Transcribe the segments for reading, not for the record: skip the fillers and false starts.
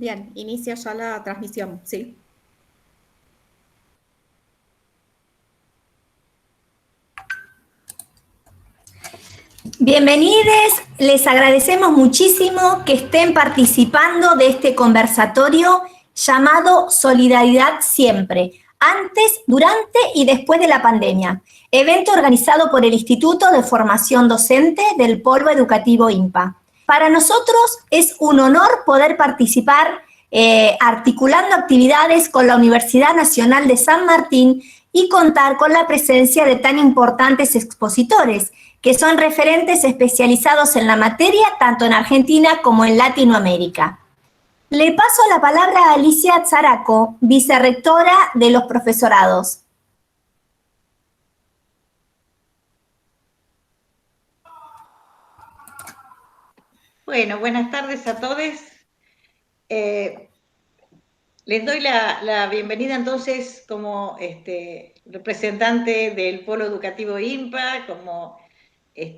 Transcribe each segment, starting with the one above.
Bien, inicia ya la transmisión, ¿sí? Bienvenidos, les agradecemos muchísimo que estén participando de este conversatorio llamado Solidaridad Siempre, antes, durante y después de la pandemia, evento organizado por el Instituto de Formación Docente del Polo Educativo INPA. Para nosotros es un honor poder participar articulando actividades con la Universidad Nacional de San Martín y contar con la presencia de tan importantes expositores, que son referentes especializados en la materia tanto en Argentina como en Latinoamérica. Le paso la palabra a Alicia Zaraco, vicerrectora de los profesorados. Bueno, buenas tardes a todos. Les doy la bienvenida entonces como representante del Polo Educativo INPA, como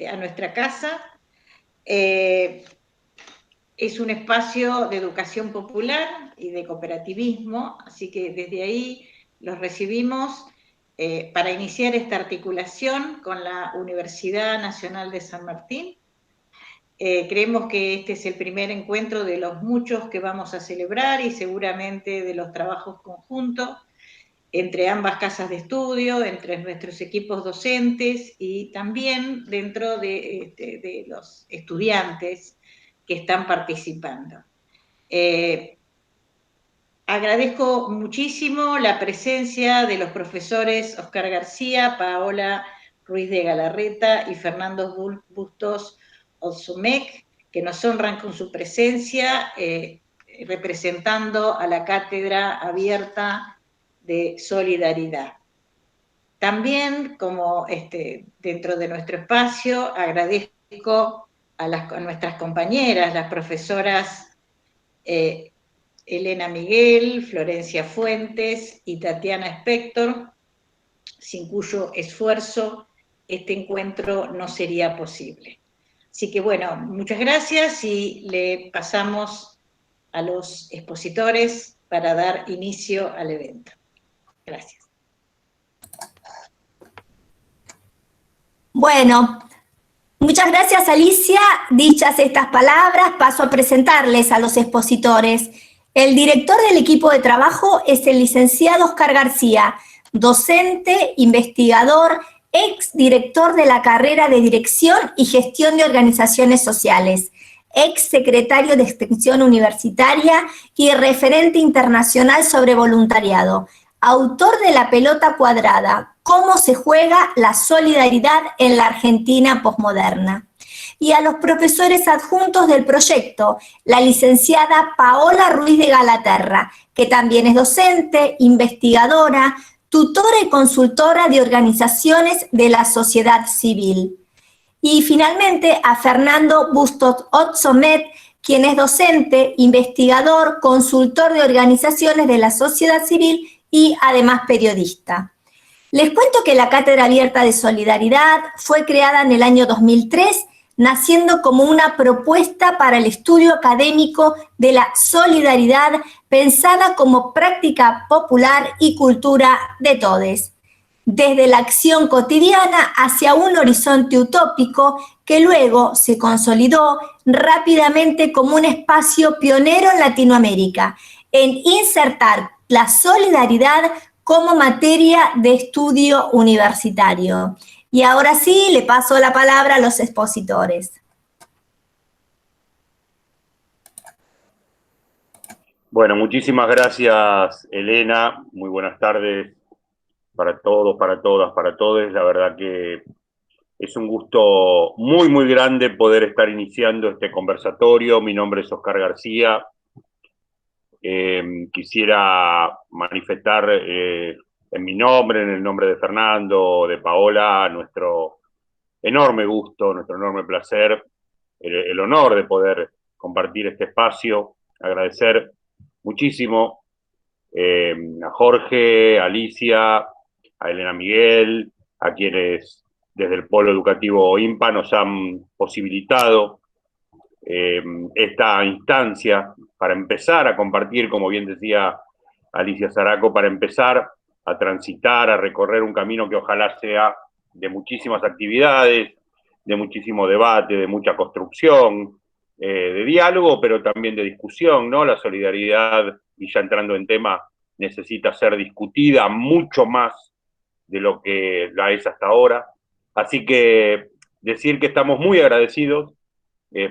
a nuestra casa. Es un espacio de educación popular y de cooperativismo, así que desde ahí los recibimos para iniciar esta articulación con la Universidad Nacional de San Martín. Creemos que este es el primer encuentro de los muchos que vamos a celebrar y seguramente de los trabajos conjuntos entre ambas casas de estudio, entre nuestros equipos docentes y también dentro de los estudiantes que están participando. Agradezco muchísimo la presencia de los profesores Oscar García, Paola Ruiz de Galarreta y Fernando Bustos Otsumec, que nos honran con su presencia, representando a la Cátedra Abierta de Solidaridad. También, como dentro de nuestro espacio, agradezco a nuestras compañeras, las profesoras Elena Miguel, Florencia Fuentes y Tatiana Spector, sin cuyo esfuerzo este encuentro no sería posible. Así que bueno, muchas gracias y le pasamos a los expositores para dar inicio al evento. Gracias. Bueno, muchas gracias Alicia. Dichas estas palabras, paso a presentarles a los expositores. El director del equipo de trabajo es el licenciado Oscar García, docente, investigador, exdirector de la carrera de Dirección y Gestión de Organizaciones Sociales, ex secretario de Extensión Universitaria y referente internacional sobre voluntariado, autor de La pelota cuadrada, cómo se juega la solidaridad en la Argentina posmoderna. Y a los profesores adjuntos del proyecto, la licenciada Paola Ruiz de Galaterra, que también es docente, investigadora, tutora y consultora de organizaciones de la sociedad civil. Y finalmente a Fernando Bustos Otsomet, quien es docente, investigador, consultor de organizaciones de la sociedad civil y además periodista. Les cuento que la Cátedra Abierta de Solidaridad fue creada en el año 2003, naciendo como una propuesta para el estudio académico de la solidaridad pensada como práctica popular y cultura de todes, desde la acción cotidiana hacia un horizonte utópico que luego se consolidó rápidamente como un espacio pionero en Latinoamérica, en insertar la solidaridad como materia de estudio universitario. Y ahora sí, le paso la palabra a los expositores. Bueno, muchísimas gracias, Elena. Muy buenas tardes para todos, para todas, para todos. La verdad que es un gusto muy, muy grande poder estar iniciando este conversatorio. Mi nombre es Oscar García. Quisiera manifestar en mi nombre, en el nombre de Fernando, de Paola, nuestro enorme gusto, nuestro enorme placer, el honor de poder compartir este espacio, agradecer muchísimo a Jorge, a Alicia, a Elena Miguel, a quienes desde el Polo Educativo INPA nos han posibilitado esta instancia para empezar a compartir, como bien decía Alicia Zaraco, para empezar a transitar, a recorrer un camino que ojalá sea de muchísimas actividades, de muchísimo debate, de mucha construcción, de diálogo, pero también de discusión, ¿no? La solidaridad, y ya entrando en tema, necesita ser discutida mucho más de lo que la es hasta ahora. Así que decir que estamos muy agradecidos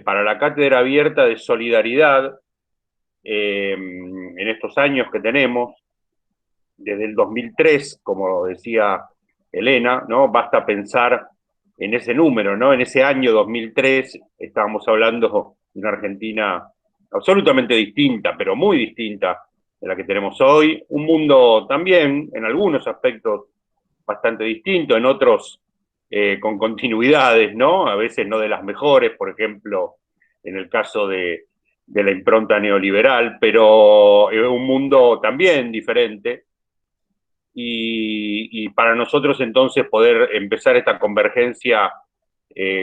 para la Cátedra Abierta de Solidaridad en estos años que tenemos, desde el 2003, como decía Elena, ¿no? Basta pensar en ese número, ¿no? En ese año 2003 estábamos hablando de una Argentina absolutamente distinta, pero muy distinta de la que tenemos hoy, un mundo también en algunos aspectos bastante distinto, en otros con continuidades, ¿no? A veces no de las mejores, por ejemplo, en el caso de la impronta neoliberal, pero un mundo también diferente. Y para nosotros entonces poder empezar esta convergencia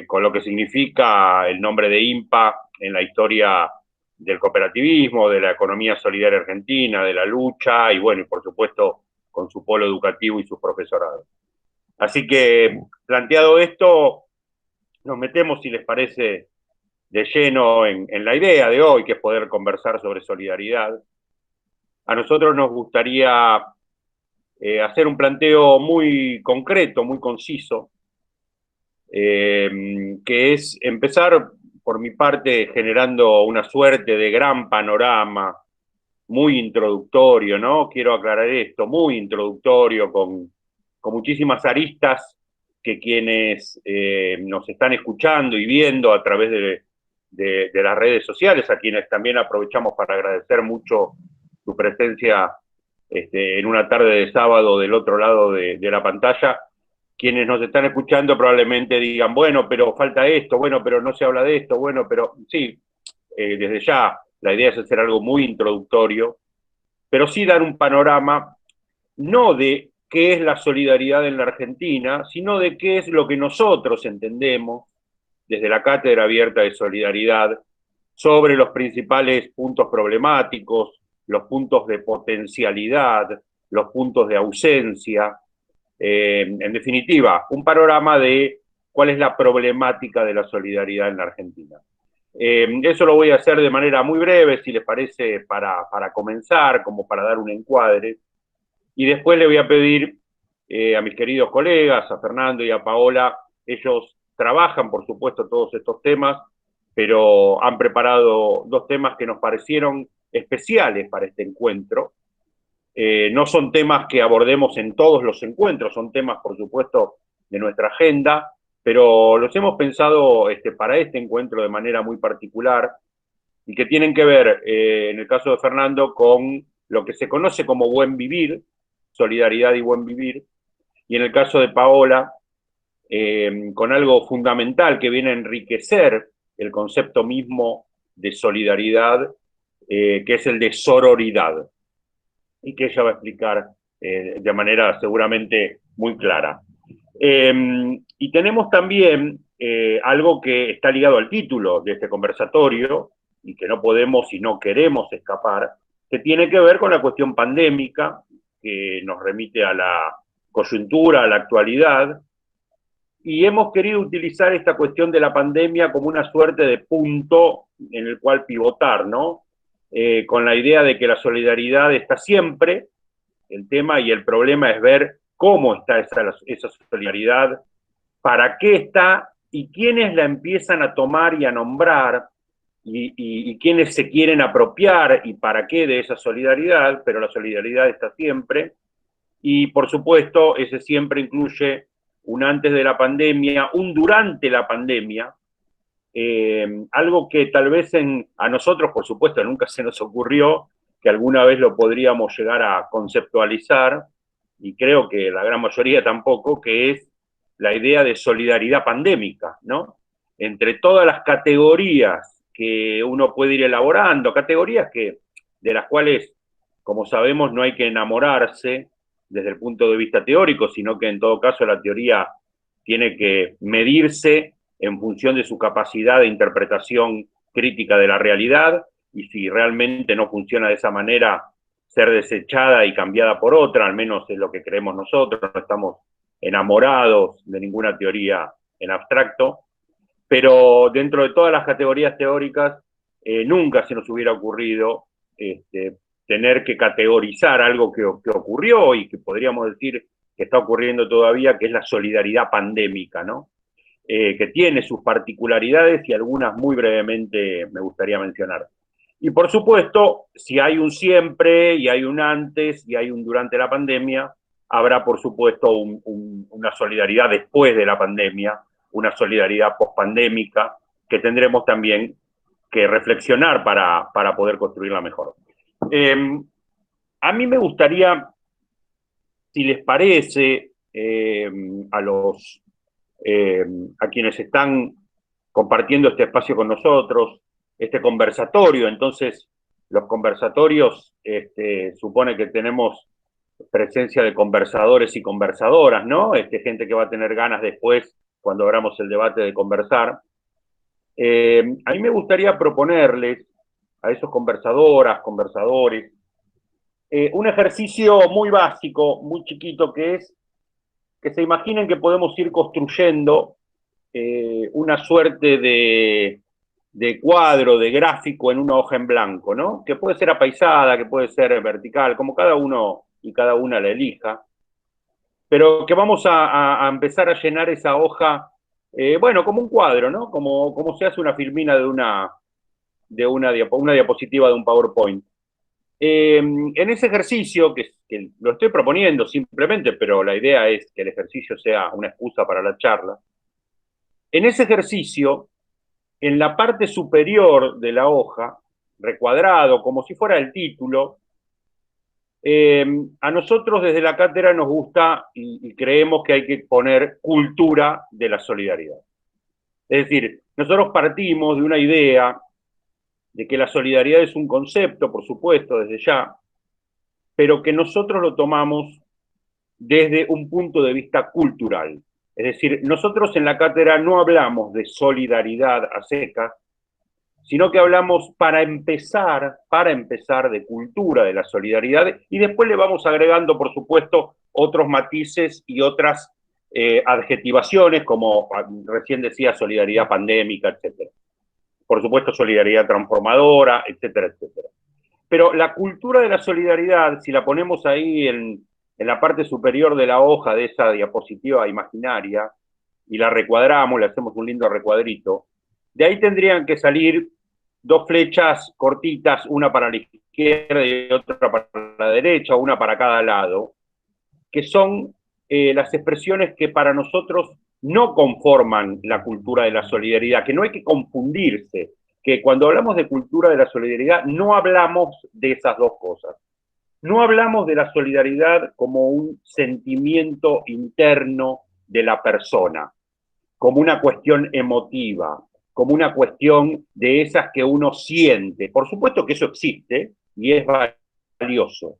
con lo que significa el nombre de IMPA en la historia del cooperativismo, de la economía solidaria argentina, de la lucha, y bueno, y por supuesto con su polo educativo y sus profesorados. Así que, planteado esto, nos metemos, si les parece, de lleno en la idea de hoy, que es poder conversar sobre solidaridad. A nosotros nos gustaría hacer un planteo muy concreto, muy conciso, que es empezar, por mi parte, generando una suerte de gran panorama, muy introductorio, ¿no? Quiero aclarar esto, muy introductorio, con muchísimas aristas que quienes nos están escuchando y viendo a través de las redes sociales, a quienes también aprovechamos para agradecer mucho su presencia en una tarde de sábado del otro lado de la pantalla, quienes nos están escuchando probablemente digan, bueno, pero falta esto, bueno, pero no se habla de esto, bueno, pero sí, desde ya la idea es hacer algo muy introductorio, pero sí dar un panorama no de qué es la solidaridad en la Argentina, sino de qué es lo que nosotros entendemos desde la Cátedra Abierta de Solidaridad sobre los principales puntos problemáticos, los puntos de potencialidad, los puntos de ausencia, en definitiva, un panorama de cuál es la problemática de la solidaridad en la Argentina. Eso lo voy a hacer de manera muy breve, si les parece, para comenzar, como para dar un encuadre, y después le voy a pedir a mis queridos colegas, a Fernando y a Paola, ellos trabajan, por supuesto, todos estos temas, pero han preparado dos temas que nos parecieron especiales para este encuentro. No son temas que abordemos en todos los encuentros, son temas, por supuesto, de nuestra agenda, pero los hemos pensado para este encuentro de manera muy particular y que tienen que ver, en el caso de Fernando, con lo que se conoce como buen vivir, solidaridad y buen vivir, y en el caso de Paola, con algo fundamental que viene a enriquecer el concepto mismo de solidaridad, que es el de sororidad, y que ella va a explicar de manera seguramente muy clara. Y tenemos también algo que está ligado al título de este conversatorio, y que no podemos y no queremos escapar, que tiene que ver con la cuestión pandémica, que nos remite a la coyuntura, a la actualidad, y hemos querido utilizar esta cuestión de la pandemia como una suerte de punto en el cual pivotar, ¿no? Con la idea de que la solidaridad está siempre, el tema y el problema es ver cómo está esa solidaridad, para qué está y quiénes la empiezan a tomar y a nombrar, y quiénes se quieren apropiar y para qué de esa solidaridad, pero la solidaridad está siempre, y por supuesto ese siempre incluye un antes de la pandemia, un durante la pandemia, algo que tal vez a nosotros, por supuesto, nunca se nos ocurrió, que alguna vez lo podríamos llegar a conceptualizar, y creo que la gran mayoría tampoco, que es la idea de solidaridad pandémica, ¿no? Entre todas las categorías que uno puede ir elaborando, categorías de las cuales, como sabemos, no hay que enamorarse desde el punto de vista teórico, sino que en todo caso la teoría tiene que medirse en función de su capacidad de interpretación crítica de la realidad, y si realmente no funciona de esa manera, ser desechada y cambiada por otra, al menos es lo que creemos nosotros, no estamos enamorados de ninguna teoría en abstracto, pero dentro de todas las categorías teóricas, nunca se nos hubiera ocurrido tener que categorizar algo que ocurrió y que podríamos decir que está ocurriendo todavía, que es la solidaridad pandémica, ¿no? Que tiene sus particularidades y algunas muy brevemente me gustaría mencionar. Y por supuesto, si hay un siempre y hay un antes y hay un durante la pandemia, habrá por supuesto una solidaridad después de la pandemia, una solidaridad pospandémica que tendremos también que reflexionar para poder construirla mejor. A mí me gustaría, si les parece, a quienes están compartiendo este espacio con nosotros, este conversatorio. Entonces, los conversatorios supone que tenemos presencia de conversadores y conversadoras, ¿no? Gente que va a tener ganas después, cuando abramos el debate, de conversar. A mí me gustaría proponerles a esos conversadoras, conversadores, un ejercicio muy básico, muy chiquito, que es que se imaginen que podemos ir construyendo una suerte de cuadro, de gráfico en una hoja en blanco, ¿no? Que puede ser apaisada, que puede ser vertical, como cada uno y cada una la elija, pero que vamos a empezar a llenar esa hoja, bueno, como un cuadro, ¿no? Como se hace una filmina de una diapositiva de un PowerPoint. En ese ejercicio, que lo estoy proponiendo simplemente, pero la idea es que el ejercicio sea una excusa para la charla, en ese ejercicio, en la parte superior de la hoja, recuadrado, como si fuera el título, a nosotros desde la cátedra nos gusta y creemos que hay que poner cultura de la solidaridad. Es decir, nosotros partimos de una idea de que la solidaridad es un concepto, por supuesto, desde ya, pero que nosotros lo tomamos desde un punto de vista cultural. Es decir, nosotros en la cátedra no hablamos de solidaridad a secas, sino que hablamos para empezar de cultura de la solidaridad, y después le vamos agregando, por supuesto, otros matices y otras adjetivaciones, como recién decía, solidaridad pandémica, etcétera. Por supuesto, solidaridad transformadora, etcétera, etcétera. Pero la cultura de la solidaridad, si la ponemos ahí en la parte superior de la hoja de esa diapositiva imaginaria, y la recuadramos, le hacemos un lindo recuadrito, de ahí tendrían que salir dos flechas cortitas, una para la izquierda y otra para la derecha, una para cada lado, que son las expresiones que para nosotros no conforman la cultura de la solidaridad, que no hay que confundirse, que cuando hablamos de cultura de la solidaridad no hablamos de esas dos cosas. No hablamos de la solidaridad como un sentimiento interno de la persona, como una cuestión emotiva, como una cuestión de esas que uno siente. Por supuesto que eso existe y es valioso,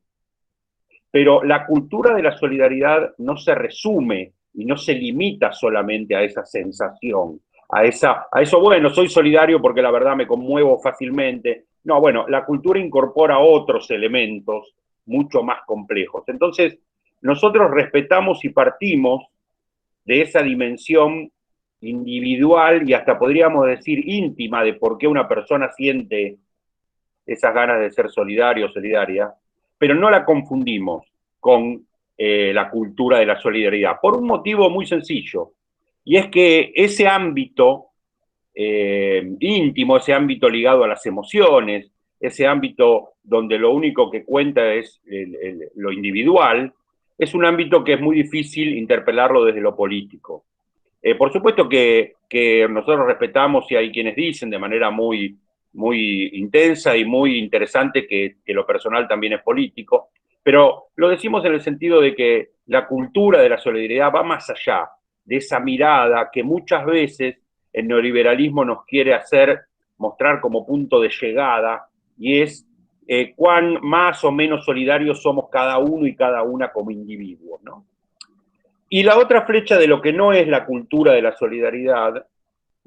pero la cultura de la solidaridad no se resume y no se limita solamente a esa sensación, a eso, bueno, soy solidario porque la verdad me conmuevo fácilmente. No, bueno, la cultura incorpora otros elementos mucho más complejos. Entonces, nosotros respetamos y partimos de esa dimensión individual y hasta podríamos decir íntima de por qué una persona siente esas ganas de ser solidario o solidaria, pero no la confundimos con la cultura de la solidaridad, por un motivo muy sencillo, y es que ese ámbito íntimo, ese ámbito ligado a las emociones, ese ámbito donde lo único que cuenta es lo individual, es un ámbito que es muy difícil interpelarlo desde lo político. Por supuesto que nosotros respetamos y hay quienes dicen de manera muy intensa y muy interesante que lo personal también es político, pero lo decimos en el sentido de que la cultura de la solidaridad va más allá de esa mirada que muchas veces el neoliberalismo nos quiere hacer mostrar como punto de llegada, y es cuán más o menos solidarios somos cada uno y cada una como individuos, ¿no? Y la otra flecha de lo que no es la cultura de la solidaridad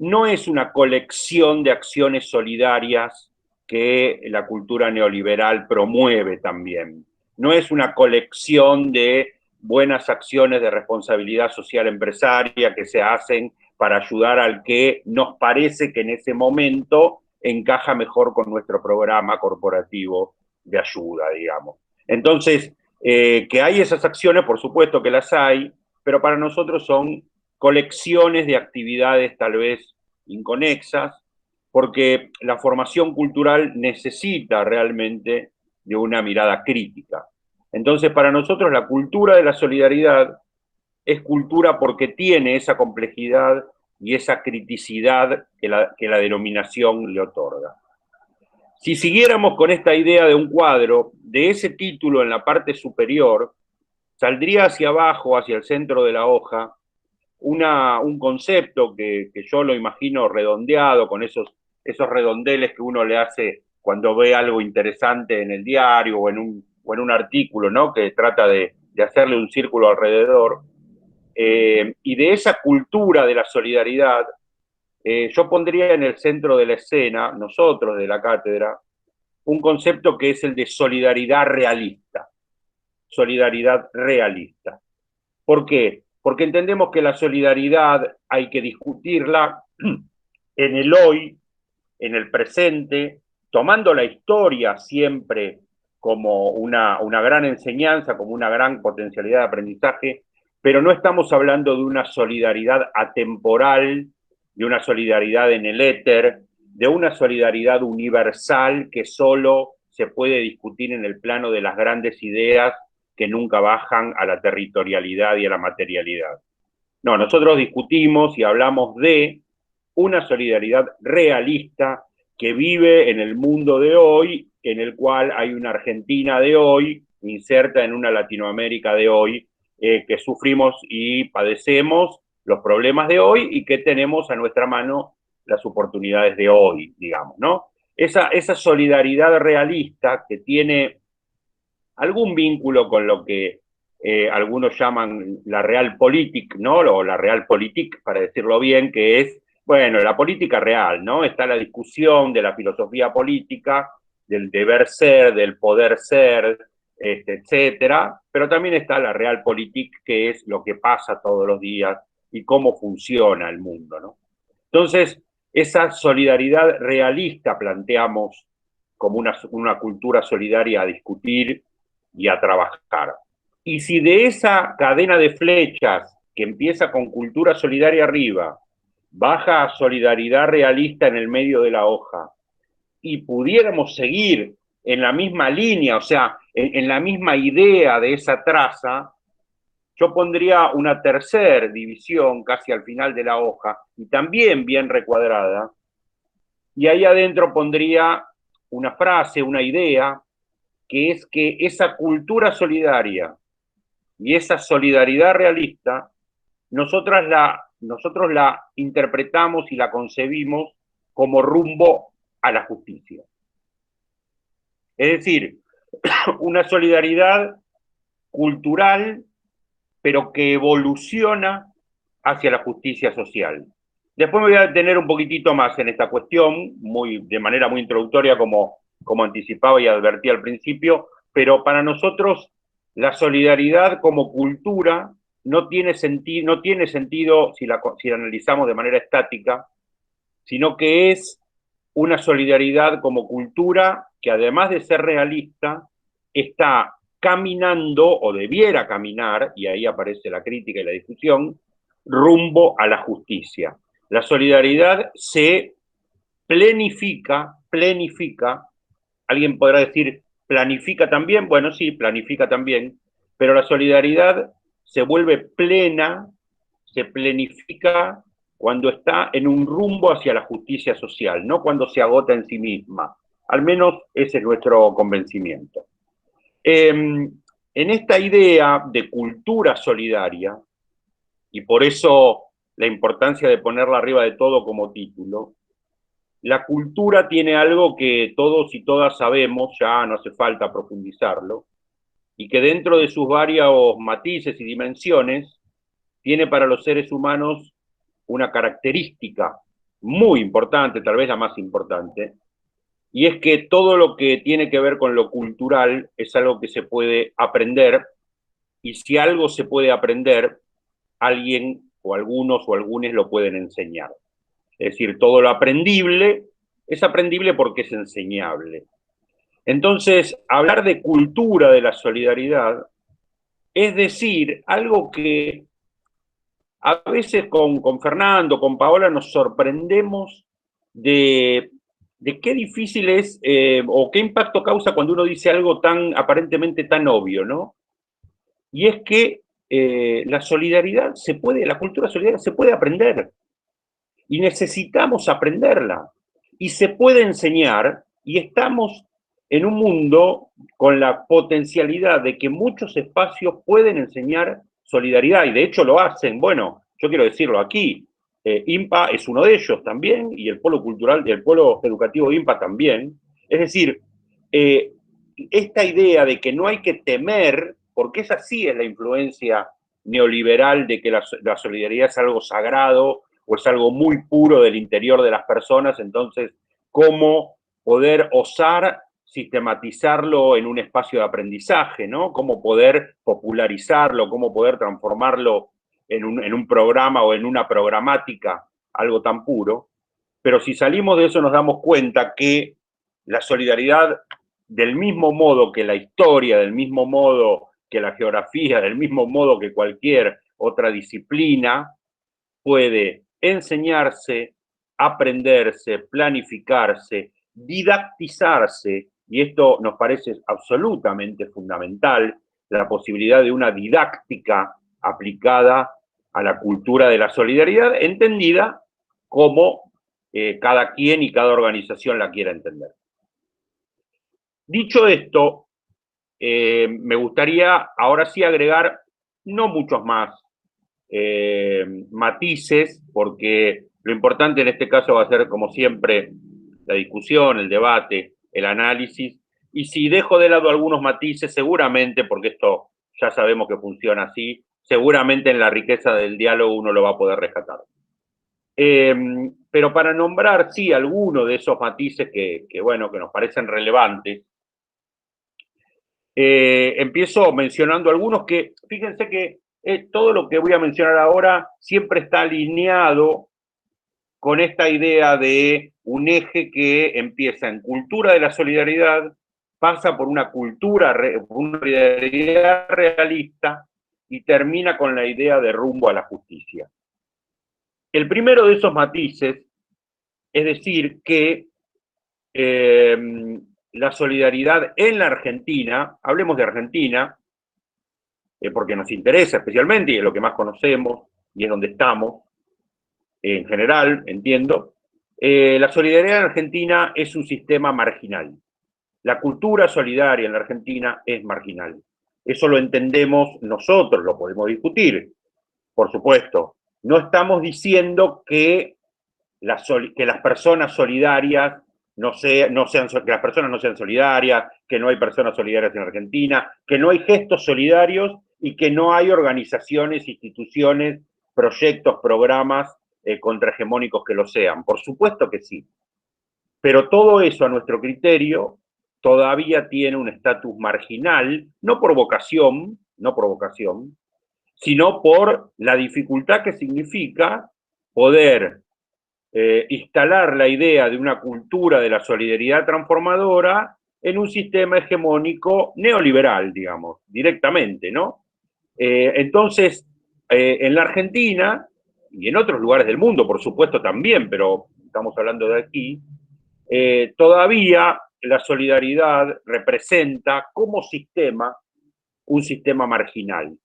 no es una colección de acciones solidarias que la cultura neoliberal promueve también. No es una colección de buenas acciones de responsabilidad social empresaria que se hacen para ayudar al que nos parece que en ese momento encaja mejor con nuestro programa corporativo de ayuda, digamos. Entonces, que hay esas acciones, por supuesto que las hay, pero para nosotros son colecciones de actividades tal vez inconexas, porque la formación cultural necesita realmente de una mirada crítica. Entonces, para nosotros la cultura de la solidaridad es cultura porque tiene esa complejidad y esa criticidad que la denominación le otorga. Si siguiéramos con esta idea de un cuadro, de ese título en la parte superior, saldría hacia abajo, hacia el centro de la hoja, un concepto que yo lo imagino redondeado, con esos redondeles que uno le hace cuando ve algo interesante en el diario o en un artículo, ¿no? Que trata de hacerle un círculo alrededor. Y de esa cultura de la solidaridad, yo pondría en el centro de la escena, nosotros de la cátedra, un concepto que es el de solidaridad realista. Solidaridad realista. ¿Por qué? Porque entendemos que la solidaridad hay que discutirla en el hoy, en el presente, tomando la historia siempre como una gran enseñanza, como una gran potencialidad de aprendizaje, pero no estamos hablando de una solidaridad atemporal, de una solidaridad en el éter, de una solidaridad universal que solo se puede discutir en el plano de las grandes ideas que nunca bajan a la territorialidad y a la materialidad. No, nosotros discutimos y hablamos de una solidaridad realista que vive en el mundo de hoy, en el cual hay una Argentina de hoy inserta en una Latinoamérica de hoy, que sufrimos y padecemos los problemas de hoy y que tenemos a nuestra mano las oportunidades de hoy, digamos, ¿no? Esa solidaridad realista que tiene algún vínculo con lo que algunos llaman la realpolitik, ¿no? O la realpolitik, para decirlo bien, que es, bueno, la política real, ¿no? Está la discusión de la filosofía política, del deber ser, del poder ser, etcétera, pero también está la realpolitik, que es lo que pasa todos los días y cómo funciona el mundo, ¿no? Entonces, esa solidaridad realista planteamos como una cultura solidaria a discutir y a trabajar. Y si de esa cadena de flechas que empieza con cultura solidaria arriba, baja a solidaridad realista en el medio de la hoja, y pudiéramos seguir en la misma línea, o sea, en la misma idea de esa traza, yo pondría una tercera división casi al final de la hoja, y también bien recuadrada, y ahí adentro pondría una frase, una idea, que es que esa cultura solidaria y esa solidaridad realista, nosotros la interpretamos y la concebimos como rumbo a la justicia. Es decir, una solidaridad cultural, pero que evoluciona hacia la justicia social. Después me voy a detener un poquitito más en esta cuestión, de manera muy introductoria, como anticipaba y advertí al principio, pero para nosotros la solidaridad como cultura no tiene sentido si la analizamos de manera estática, sino que es una solidaridad como cultura que, además de ser realista, está caminando, o debiera caminar, y ahí aparece la crítica y la discusión, rumbo a la justicia. La solidaridad se planifica, alguien podrá decir, planifica también, bueno, sí, planifica también, pero la solidaridad se vuelve plena, se planifica cuando está en un rumbo hacia la justicia social, no cuando se agota en sí misma. Al menos ese es nuestro convencimiento. En esta idea de cultura solidaria, y por eso la importancia de ponerla arriba de todo como título, la cultura tiene algo que todos y todas sabemos, ya no hace falta profundizarlo, y que dentro de sus varios matices y dimensiones, tiene para los seres humanos una característica muy importante, tal vez la más importante, y es que todo lo que tiene que ver con lo cultural es algo que se puede aprender, y si algo se puede aprender, alguien o algunos o algunos lo pueden enseñar. Es decir, todo lo aprendible es aprendible porque es enseñable. Entonces, hablar de cultura de la solidaridad es decir algo que a veces con Fernando, con Paola, nos sorprendemos de qué difícil es o qué impacto causa cuando uno dice algo tan aparentemente tan obvio, ¿no? Y es que la solidaridad se puede, la cultura solidaria se puede aprender y necesitamos aprenderla y se puede enseñar y estamos en un mundo con la potencialidad de que muchos espacios pueden enseñar solidaridad y de hecho lo hacen. Bueno, yo quiero decirlo aquí, IMPA es uno de ellos también y el polo cultural, el polo educativo IMPA también. Es decir, esta idea de que no hay que temer, porque esa sí es la influencia neoliberal de que la solidaridad es algo sagrado o es algo muy puro del interior de las personas, entonces, ¿cómo poder osar sistematizarlo en un espacio de aprendizaje, ¿no? Cómo poder popularizarlo, cómo poder transformarlo en un programa o en una programática, algo tan puro. Pero si salimos de eso nos damos cuenta que la solidaridad, del mismo modo que la historia, del mismo modo que la geografía, del mismo modo que cualquier otra disciplina, puede enseñarse, aprenderse, planificarse, didactizarse, y esto nos parece absolutamente fundamental, la posibilidad de una didáctica aplicada a la cultura de la solidaridad, entendida como cada quien y cada organización la quiera entender. Dicho esto, me gustaría ahora sí agregar no muchos más matices, porque lo importante en este caso va a ser, como siempre, la discusión, el debate, el análisis, y si dejo de lado algunos matices, seguramente, porque esto ya sabemos que funciona así, seguramente en la riqueza del diálogo uno lo va a poder rescatar. Pero para nombrar, sí, algunos de esos matices bueno, que nos parecen relevantes, empiezo mencionando algunos que, fíjense que todo lo que voy a mencionar ahora siempre está alineado con esta idea de un eje que empieza en cultura de la solidaridad, pasa por una una solidaridad realista y termina con la idea de rumbo a la justicia. El primero de esos matices es decir que la solidaridad en la Argentina, hablemos de Argentina, porque nos interesa especialmente y es lo que más conocemos y es donde estamos, en general, entiendo, la solidaridad en Argentina es un sistema marginal. La cultura solidaria en la Argentina es marginal. Eso lo entendemos nosotros, lo podemos discutir, por supuesto. No estamos diciendo que las personas solidarias que las personas no sean solidarias, que no hay personas solidarias en Argentina, que no hay gestos solidarios y que no hay organizaciones, instituciones, proyectos, programas contrahegemónicos que lo sean. Por supuesto que sí. Pero todo eso, a nuestro criterio, todavía tiene un estatus marginal, no por vocación, sino por la dificultad que significa poder instalar la idea de una cultura de la solidaridad transformadora en un sistema hegemónico neoliberal, digamos, directamente, ¿no? Entonces, en la Argentina y en otros lugares del mundo, por supuesto también, pero estamos hablando de aquí, todavía la solidaridad representa como sistema un sistema marginal.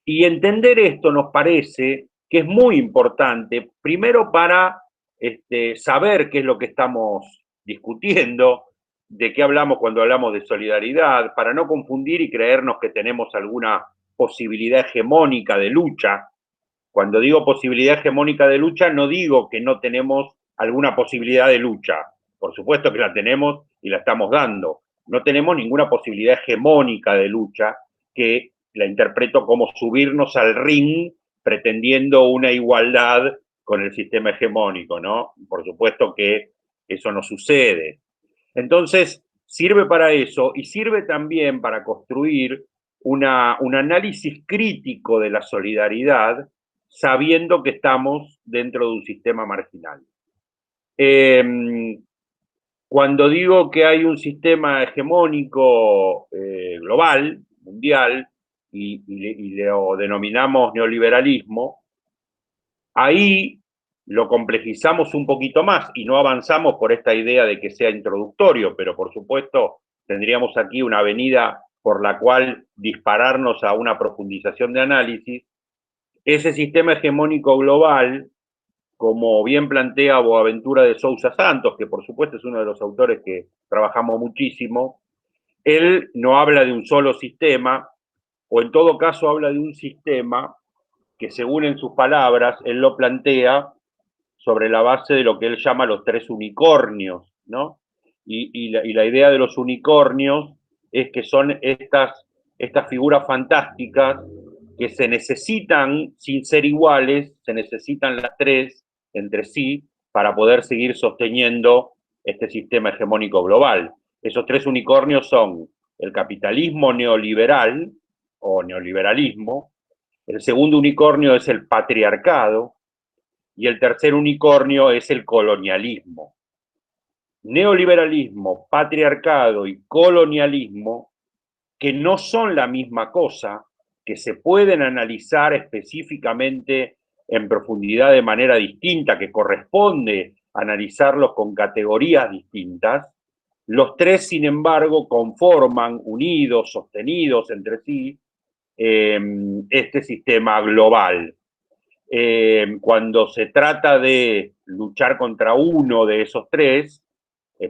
Y entender esto nos parece que es muy importante, primero para saber qué es lo que estamos discutiendo, de qué hablamos cuando hablamos de solidaridad, para no confundir y creernos que tenemos alguna posibilidad hegemónica de lucha. Cuando digo posibilidad hegemónica de lucha, no digo que no tenemos alguna posibilidad de lucha. Por supuesto que la tenemos y la estamos dando. No tenemos ninguna posibilidad hegemónica de lucha que la interpreto como subirnos al ring pretendiendo una igualdad con el sistema hegemónico, ¿no? Por supuesto que eso no sucede. Entonces, sirve para eso y sirve también para construir un análisis crítico de la solidaridad, sabiendo que estamos dentro de un sistema marginal. Cuando digo que hay un sistema hegemónico global, mundial, y lo denominamos neoliberalismo, ahí lo complejizamos un poquito más y no avanzamos por esta idea de que sea introductorio, pero por supuesto tendríamos aquí una avenida por la cual dispararnos a una profundización de análisis. Ese sistema hegemónico global, como bien plantea Boaventura de Sousa Santos, que por supuesto es uno de los autores que trabajamos muchísimo, él no habla de un solo sistema, o en todo caso habla de un sistema que, según en sus palabras, él lo plantea sobre la base de lo que él llama los 3 unicornios, ¿no? Y la idea de los unicornios es que son estas figuras fantásticas que se necesitan, sin ser iguales, se necesitan las 3 entre sí para poder seguir sosteniendo este sistema hegemónico global. Esos 3 unicornios son el capitalismo neoliberal o neoliberalismo, el segundo unicornio es el patriarcado y el tercer unicornio es el colonialismo. Neoliberalismo, patriarcado y colonialismo, que no son la misma cosa, que se pueden analizar específicamente en profundidad de manera distinta, que corresponde analizarlos con categorías distintas, los 3, sin embargo, conforman, unidos, sostenidos entre sí, este sistema global. Cuando se trata de luchar contra uno de esos 3,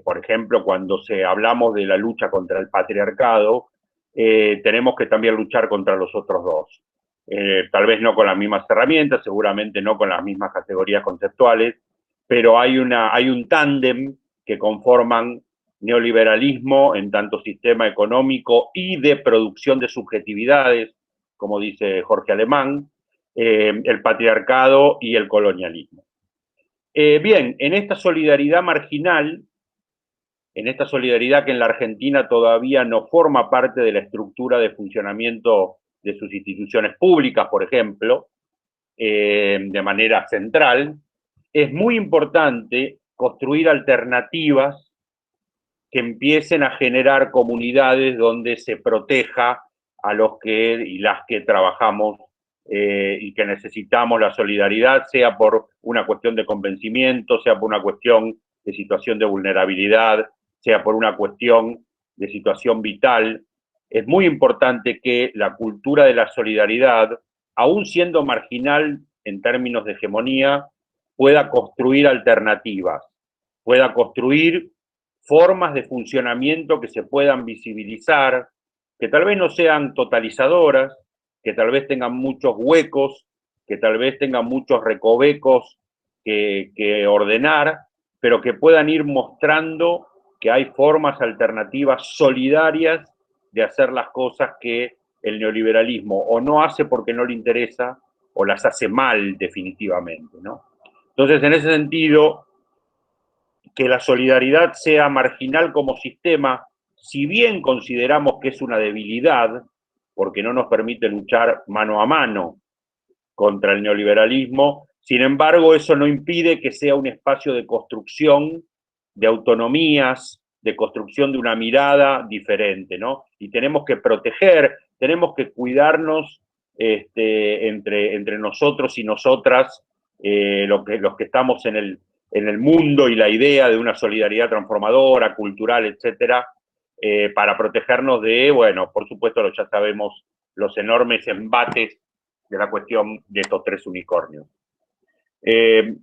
por ejemplo, cuando hablamos de la lucha contra el patriarcado, tenemos que también luchar contra los otros 2. Tal vez no con las mismas herramientas, seguramente no con las mismas categorías conceptuales, pero hay un tándem que conforman neoliberalismo en tanto sistema económico y de producción de subjetividades, como dice Jorge Alemán, el patriarcado y el colonialismo. Bien, en esta solidaridad marginal, en esta solidaridad que en la Argentina todavía no forma parte de la estructura de funcionamiento de sus instituciones públicas, por ejemplo, de manera central, es muy importante construir alternativas que empiecen a generar comunidades donde se proteja a los que y las que trabajamos y que necesitamos la solidaridad, sea por una cuestión de convencimiento, sea por una cuestión de situación de vulnerabilidad, sea por una cuestión de situación vital. Es muy importante que la cultura de la solidaridad, aún siendo marginal en términos de hegemonía, pueda construir alternativas, pueda construir formas de funcionamiento que se puedan visibilizar, que tal vez no sean totalizadoras, que tal vez tengan muchos huecos, que tal vez tengan muchos recovecos que ordenar, pero que puedan ir mostrando que hay formas alternativas solidarias de hacer las cosas que el neoliberalismo o no hace porque no le interesa o las hace mal definitivamente, ¿no? Entonces, en ese sentido, que la solidaridad sea marginal como sistema, si bien consideramos que es una debilidad, porque no nos permite luchar mano a mano contra el neoliberalismo, sin embargo, eso no impide que sea un espacio de construcción, de autonomías, de construcción de una mirada diferente, ¿no? Y tenemos que proteger, tenemos que cuidarnos entre nosotros y nosotras, los que estamos en el mundo y la idea de una solidaridad transformadora, cultural, etcétera, para protegernos de, bueno, por supuesto, ya sabemos los enormes embates de la cuestión de estos 3 unicornios.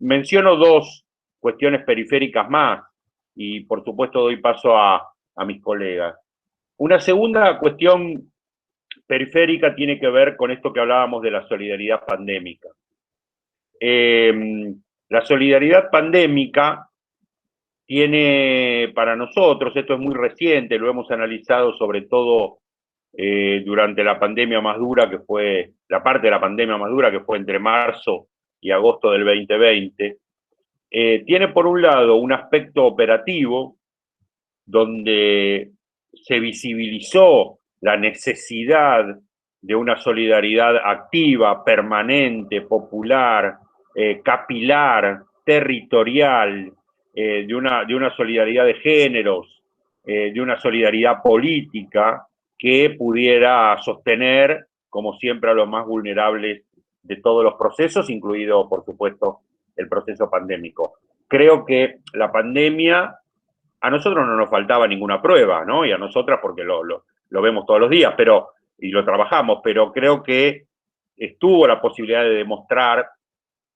Menciono 2 cuestiones periféricas más y, por supuesto, doy paso a mis colegas. Una segunda cuestión periférica tiene que ver con esto que hablábamos de la solidaridad pandémica. La solidaridad pandémica tiene para nosotros, esto es muy reciente, lo hemos analizado sobre todo durante la pandemia más dura, que fue, la parte de la pandemia más dura, que fue entre marzo y agosto del 2020, tiene por un lado un aspecto operativo, donde se visibilizó la necesidad de una solidaridad activa, permanente, popular, capilar, territorial, de una solidaridad de géneros, de una solidaridad política que pudiera sostener, como siempre, a los más vulnerables de todos los procesos, incluido, por supuesto, el proceso pandémico. Creo que la pandemia, a nosotros no nos faltaba ninguna prueba, ¿no? Y a nosotras porque lo vemos todos los días, y lo trabajamos, pero creo que estuvo la posibilidad de demostrar,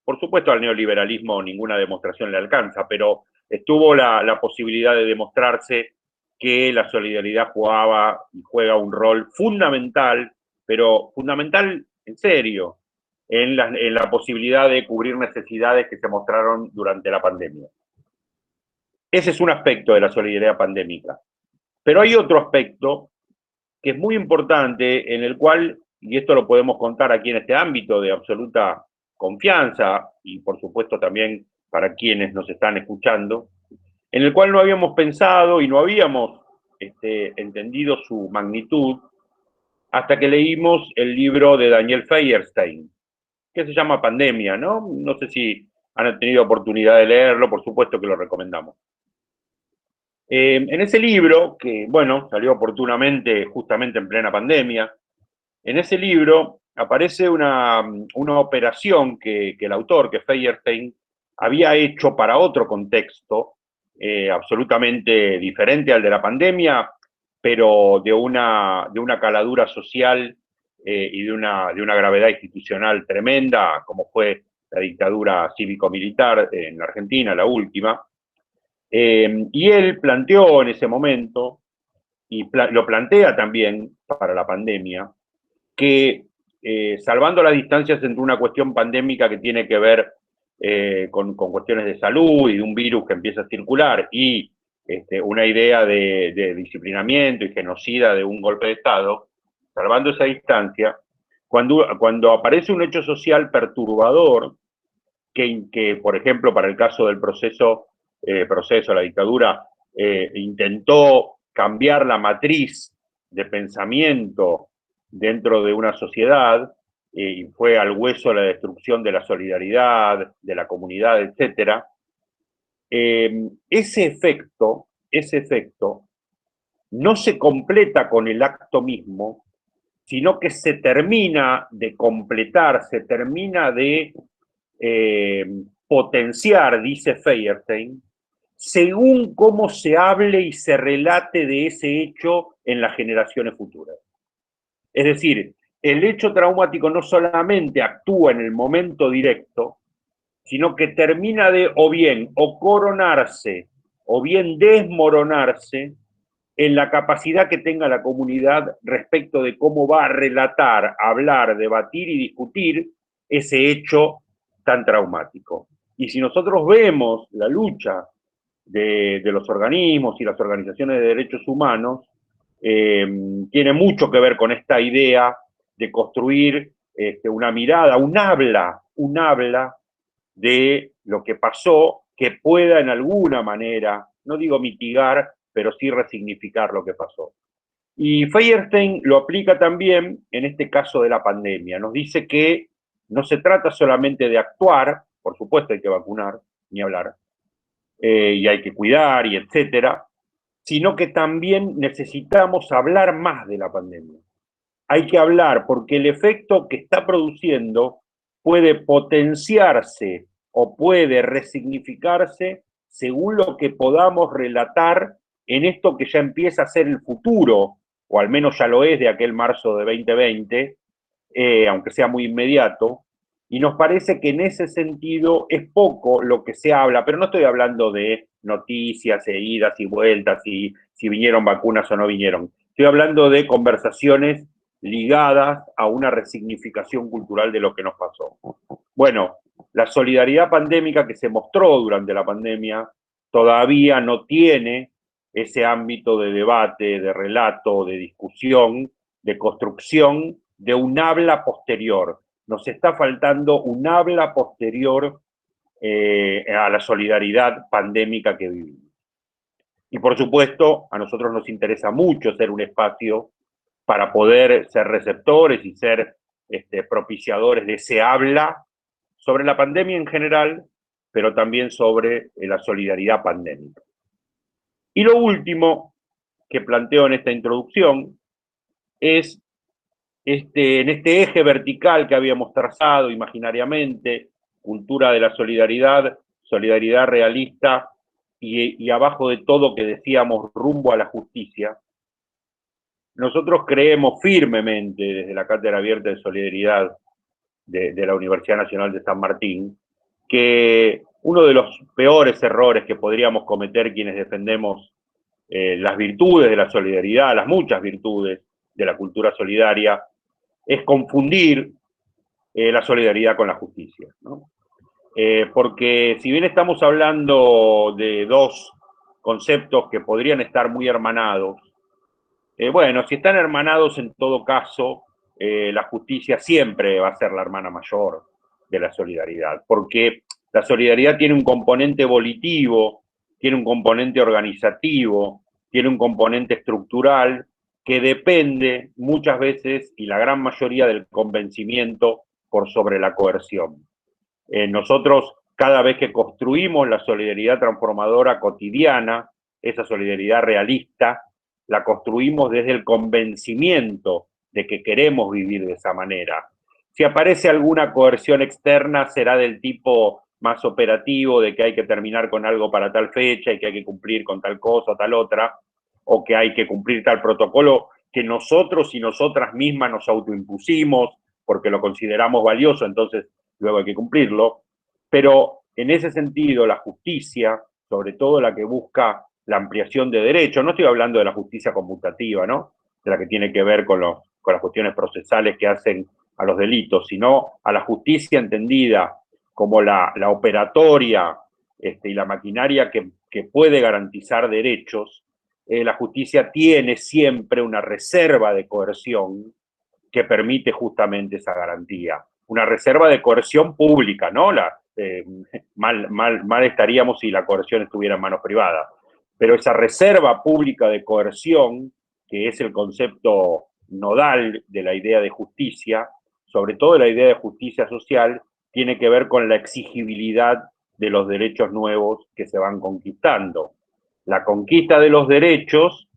por supuesto al neoliberalismo ninguna demostración le alcanza, pero estuvo la posibilidad de demostrarse que la solidaridad jugaba y juega un rol fundamental, pero fundamental en serio, en la posibilidad de cubrir necesidades que se mostraron durante la pandemia. Ese es un aspecto de la solidaridad pandémica. Pero hay otro aspecto que es muy importante, en el cual, y esto lo podemos contar aquí en este ámbito de absoluta confianza, y por supuesto también para quienes nos están escuchando, en el cual no habíamos pensado y no habíamos entendido su magnitud hasta que leímos el libro de Daniel Feuerstein, que se llama Pandemia, ¿no? No sé si han tenido oportunidad de leerlo, por supuesto que lo recomendamos. En ese libro, que bueno, salió oportunamente justamente en plena pandemia, en ese libro aparece una operación que el autor, que Feuerstein, había hecho para otro contexto, absolutamente diferente al de la pandemia, pero de una caladura social y de una gravedad institucional tremenda, como fue la dictadura cívico-militar en Argentina, la última. Y él planteó en ese momento, y lo plantea también para la pandemia, que salvando las distancias entre una cuestión pandémica que tiene que ver con cuestiones de salud y de un virus que empieza a circular y una idea de disciplinamiento y genocida de un golpe de Estado, salvando esa distancia, cuando aparece un hecho social perturbador, que por ejemplo, para el caso del proceso, la dictadura, intentó cambiar la matriz de pensamiento dentro de una sociedad, y fue al hueso la destrucción de la solidaridad, de la comunidad, etc. Ese efecto no se completa con el acto mismo, sino que se termina de completar, se termina de potenciar, dice Feuerstein, según cómo se hable y se relate de ese hecho en las generaciones futuras. Es decir, el hecho traumático no solamente actúa en el momento directo, sino que termina de o coronarse o bien desmoronarse en la capacidad que tenga la comunidad respecto de cómo va a relatar, hablar, debatir y discutir ese hecho tan traumático. Y si nosotros vemos la lucha de los organismos y las organizaciones de derechos humanos, tiene mucho que ver con esta idea de construir una mirada, un habla de lo que pasó que pueda en alguna manera, no digo mitigar, pero sí resignificar lo que pasó. Y Feuerstein lo aplica también en este caso de la pandemia. Nos dice que no se trata solamente de actuar, por supuesto hay que vacunar, ni hablar, y hay que cuidar, y etcétera, sino que también necesitamos hablar más de la pandemia. Hay que hablar porque el efecto que está produciendo puede potenciarse o puede resignificarse según lo que podamos relatar en esto que ya empieza a ser el futuro, o al menos ya lo es de aquel marzo de 2020, aunque sea muy inmediato, y nos parece que en ese sentido es poco lo que se habla, pero no estoy hablando de noticias, idas y vueltas, si vinieron vacunas o no vinieron. Estoy hablando de conversaciones ligadas a una resignificación cultural de lo que nos pasó. Bueno, la solidaridad pandémica que se mostró durante la pandemia todavía no tiene ese ámbito de debate, de relato, de discusión, de construcción, de un habla posterior, nos está faltando un habla posterior a la solidaridad pandémica que vivimos. Y por supuesto, a nosotros nos interesa mucho ser un espacio para poder ser receptores y ser propiciadores de ese habla sobre la pandemia en general, pero también sobre la solidaridad pandémica. Y lo último que planteo en esta introducción es en este eje vertical que habíamos trazado imaginariamente, cultura de la solidaridad, solidaridad realista y abajo de todo que decíamos rumbo a la justicia, nosotros creemos firmemente desde la Cátedra Abierta de Solidaridad de la Universidad Nacional de San Martín, que uno de los peores errores que podríamos cometer quienes defendemos las virtudes de la solidaridad, las muchas virtudes de la cultura solidaria, es confundir la solidaridad con la justicia, ¿no? Porque si bien estamos hablando de dos conceptos que podrían estar muy hermanados, bueno, si están hermanados en todo caso, la justicia siempre va a ser la hermana mayor de la solidaridad, porque la solidaridad tiene un componente volitivo, tiene un componente organizativo, tiene un componente estructural que depende muchas veces y la gran mayoría del convencimiento por sobre la coerción. Nosotros, cada vez que construimos la solidaridad transformadora cotidiana, esa solidaridad realista, la construimos desde el convencimiento de que queremos vivir de esa manera. Si aparece alguna coerción externa, será del tipo más operativo, de que hay que terminar con algo para tal fecha y que hay que cumplir con tal cosa o tal otra, o que hay que cumplir tal protocolo que nosotros y nosotras mismas nos autoimpusimos porque lo consideramos valioso, entonces luego hay que cumplirlo. Pero en ese sentido, la justicia, sobre todo la que busca la ampliación de derechos, no estoy hablando de la justicia conmutativa, ¿no?, de la que tiene que ver con las cuestiones procesales que hacen a los delitos, sino a la justicia entendida como la operatoria y la maquinaria que puede garantizar derechos. La justicia tiene siempre una reserva de coerción que permite justamente esa garantía. Una reserva de coerción pública, ¿no? Mal estaríamos si la coerción estuviera en manos privadas. Pero esa reserva pública de coerción, que es el concepto nodal de la idea de justicia, sobre todo la idea de justicia social, tiene que ver con la exigibilidad de los derechos nuevos que se van conquistando. La conquista de los derechos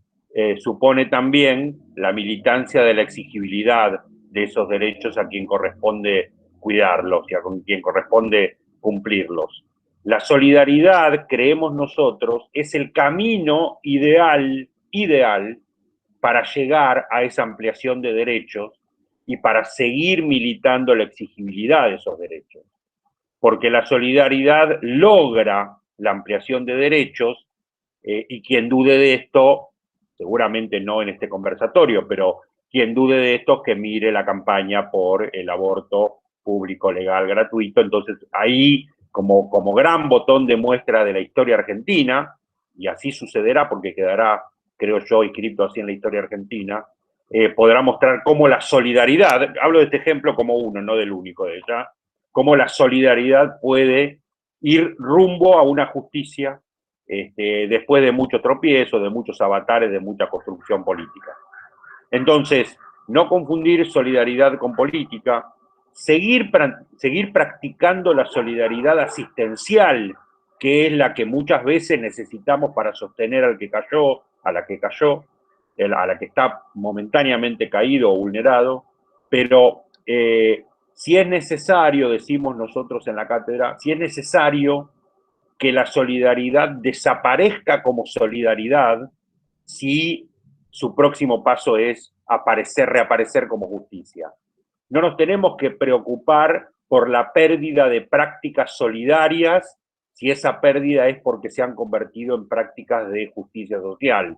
supone también la militancia de la exigibilidad de esos derechos a quien corresponde cuidarlos y a quien corresponde cumplirlos. La solidaridad, creemos nosotros, es el camino ideal para llegar a esa ampliación de derechos y para seguir militando la exigibilidad de esos derechos. Porque la solidaridad logra la ampliación de derechos y quien dude de esto, seguramente no en este conversatorio, pero quien dude de esto que mire la campaña por el aborto público, legal, gratuito. Entonces ahí, como gran botón de muestra de la historia argentina, y así sucederá porque quedará, creo yo, inscrito así en la historia argentina, podrá mostrar cómo la solidaridad, hablo de este ejemplo como uno, no del único de ella, cómo la solidaridad puede ir rumbo a una justicia después de muchos tropiezos, de muchos avatares, de mucha construcción política. Entonces, no confundir solidaridad con política, seguir practicando la solidaridad asistencial, que es la que muchas veces necesitamos para sostener al que cayó, a la que cayó, a la que está momentáneamente caído o vulnerado, pero si es necesario, decimos nosotros en la cátedra, si es necesario que la solidaridad desaparezca como solidaridad, si su próximo paso es reaparecer como justicia. No nos tenemos que preocupar por la pérdida de prácticas solidarias si esa pérdida es porque se han convertido en prácticas de justicia social.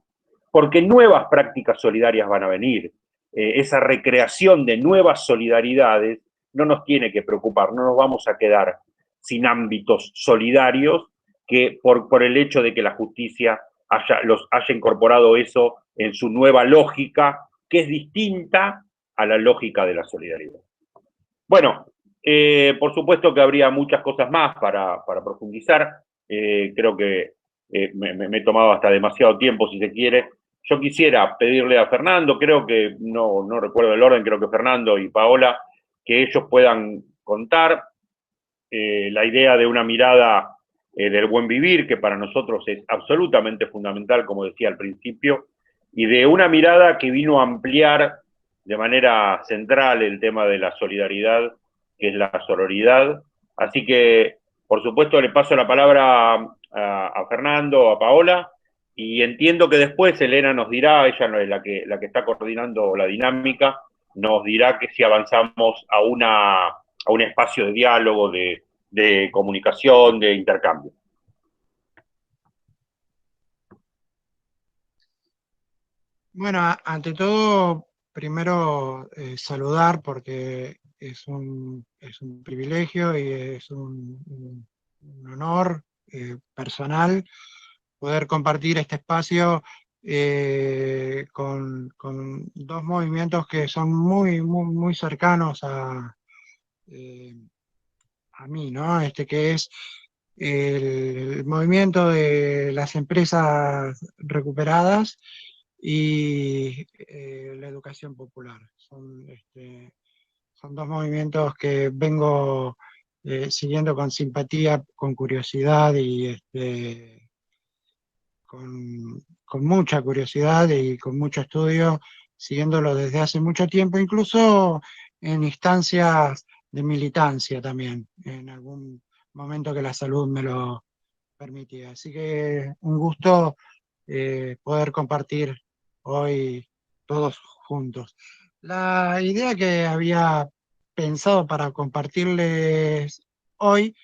Porque nuevas prácticas solidarias van a venir. Esa recreación de nuevas solidaridades no nos tiene que preocupar, no nos vamos a quedar sin ámbitos solidarios que por el hecho de que la justicia haya incorporado eso en su nueva lógica, que es distinta a la lógica de la solidaridad. Bueno, por supuesto que habría muchas cosas más para profundizar. Creo que me he tomado hasta demasiado tiempo, si se quiere. Yo quisiera pedirle a Fernando, creo que, no recuerdo el orden, creo que Fernando y Paola, que ellos puedan contar la idea de una mirada del buen vivir, que para nosotros es absolutamente fundamental, como decía al principio, y de una mirada que vino a ampliar de manera central el tema de la solidaridad, que es la sororidad. Así que, por supuesto, le paso la palabra a Fernando, a Paola, y entiendo que después Elena nos dirá, ella no es la que está coordinando la dinámica, nos dirá que si avanzamos a un espacio de diálogo, de comunicación, de intercambio. Bueno, ante todo, primero saludar porque es un privilegio y es un honor personal poder compartir este espacio con dos movimientos que son muy cercanos a mí, ¿no? Que es el movimiento de las empresas recuperadas y la educación popular. Son dos movimientos que vengo siguiendo con simpatía, con curiosidad y con mucha curiosidad y con mucho estudio, siguiéndolo desde hace mucho tiempo, incluso en instancias de militancia también, en algún momento que la salud me lo permitía. Así que un gusto poder compartir hoy todos juntos. La idea que había pensado para compartirles hoy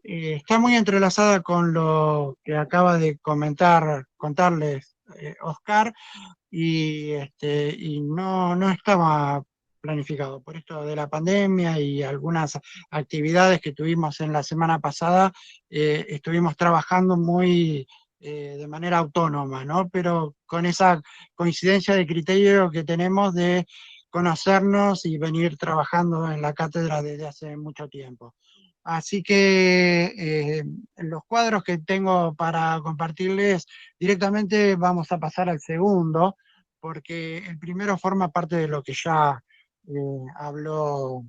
está muy entrelazada con lo que acaba de contarles Oscar, y no estaba planificado. Por esto de la pandemia y algunas actividades que tuvimos en la semana pasada, estuvimos trabajando muy de manera autónoma, ¿no? Pero con esa coincidencia de criterio que tenemos de conocernos y venir trabajando en la cátedra desde hace mucho tiempo. Así que los cuadros que tengo para compartirles, directamente vamos a pasar al segundo, porque el primero forma parte de lo que ya habló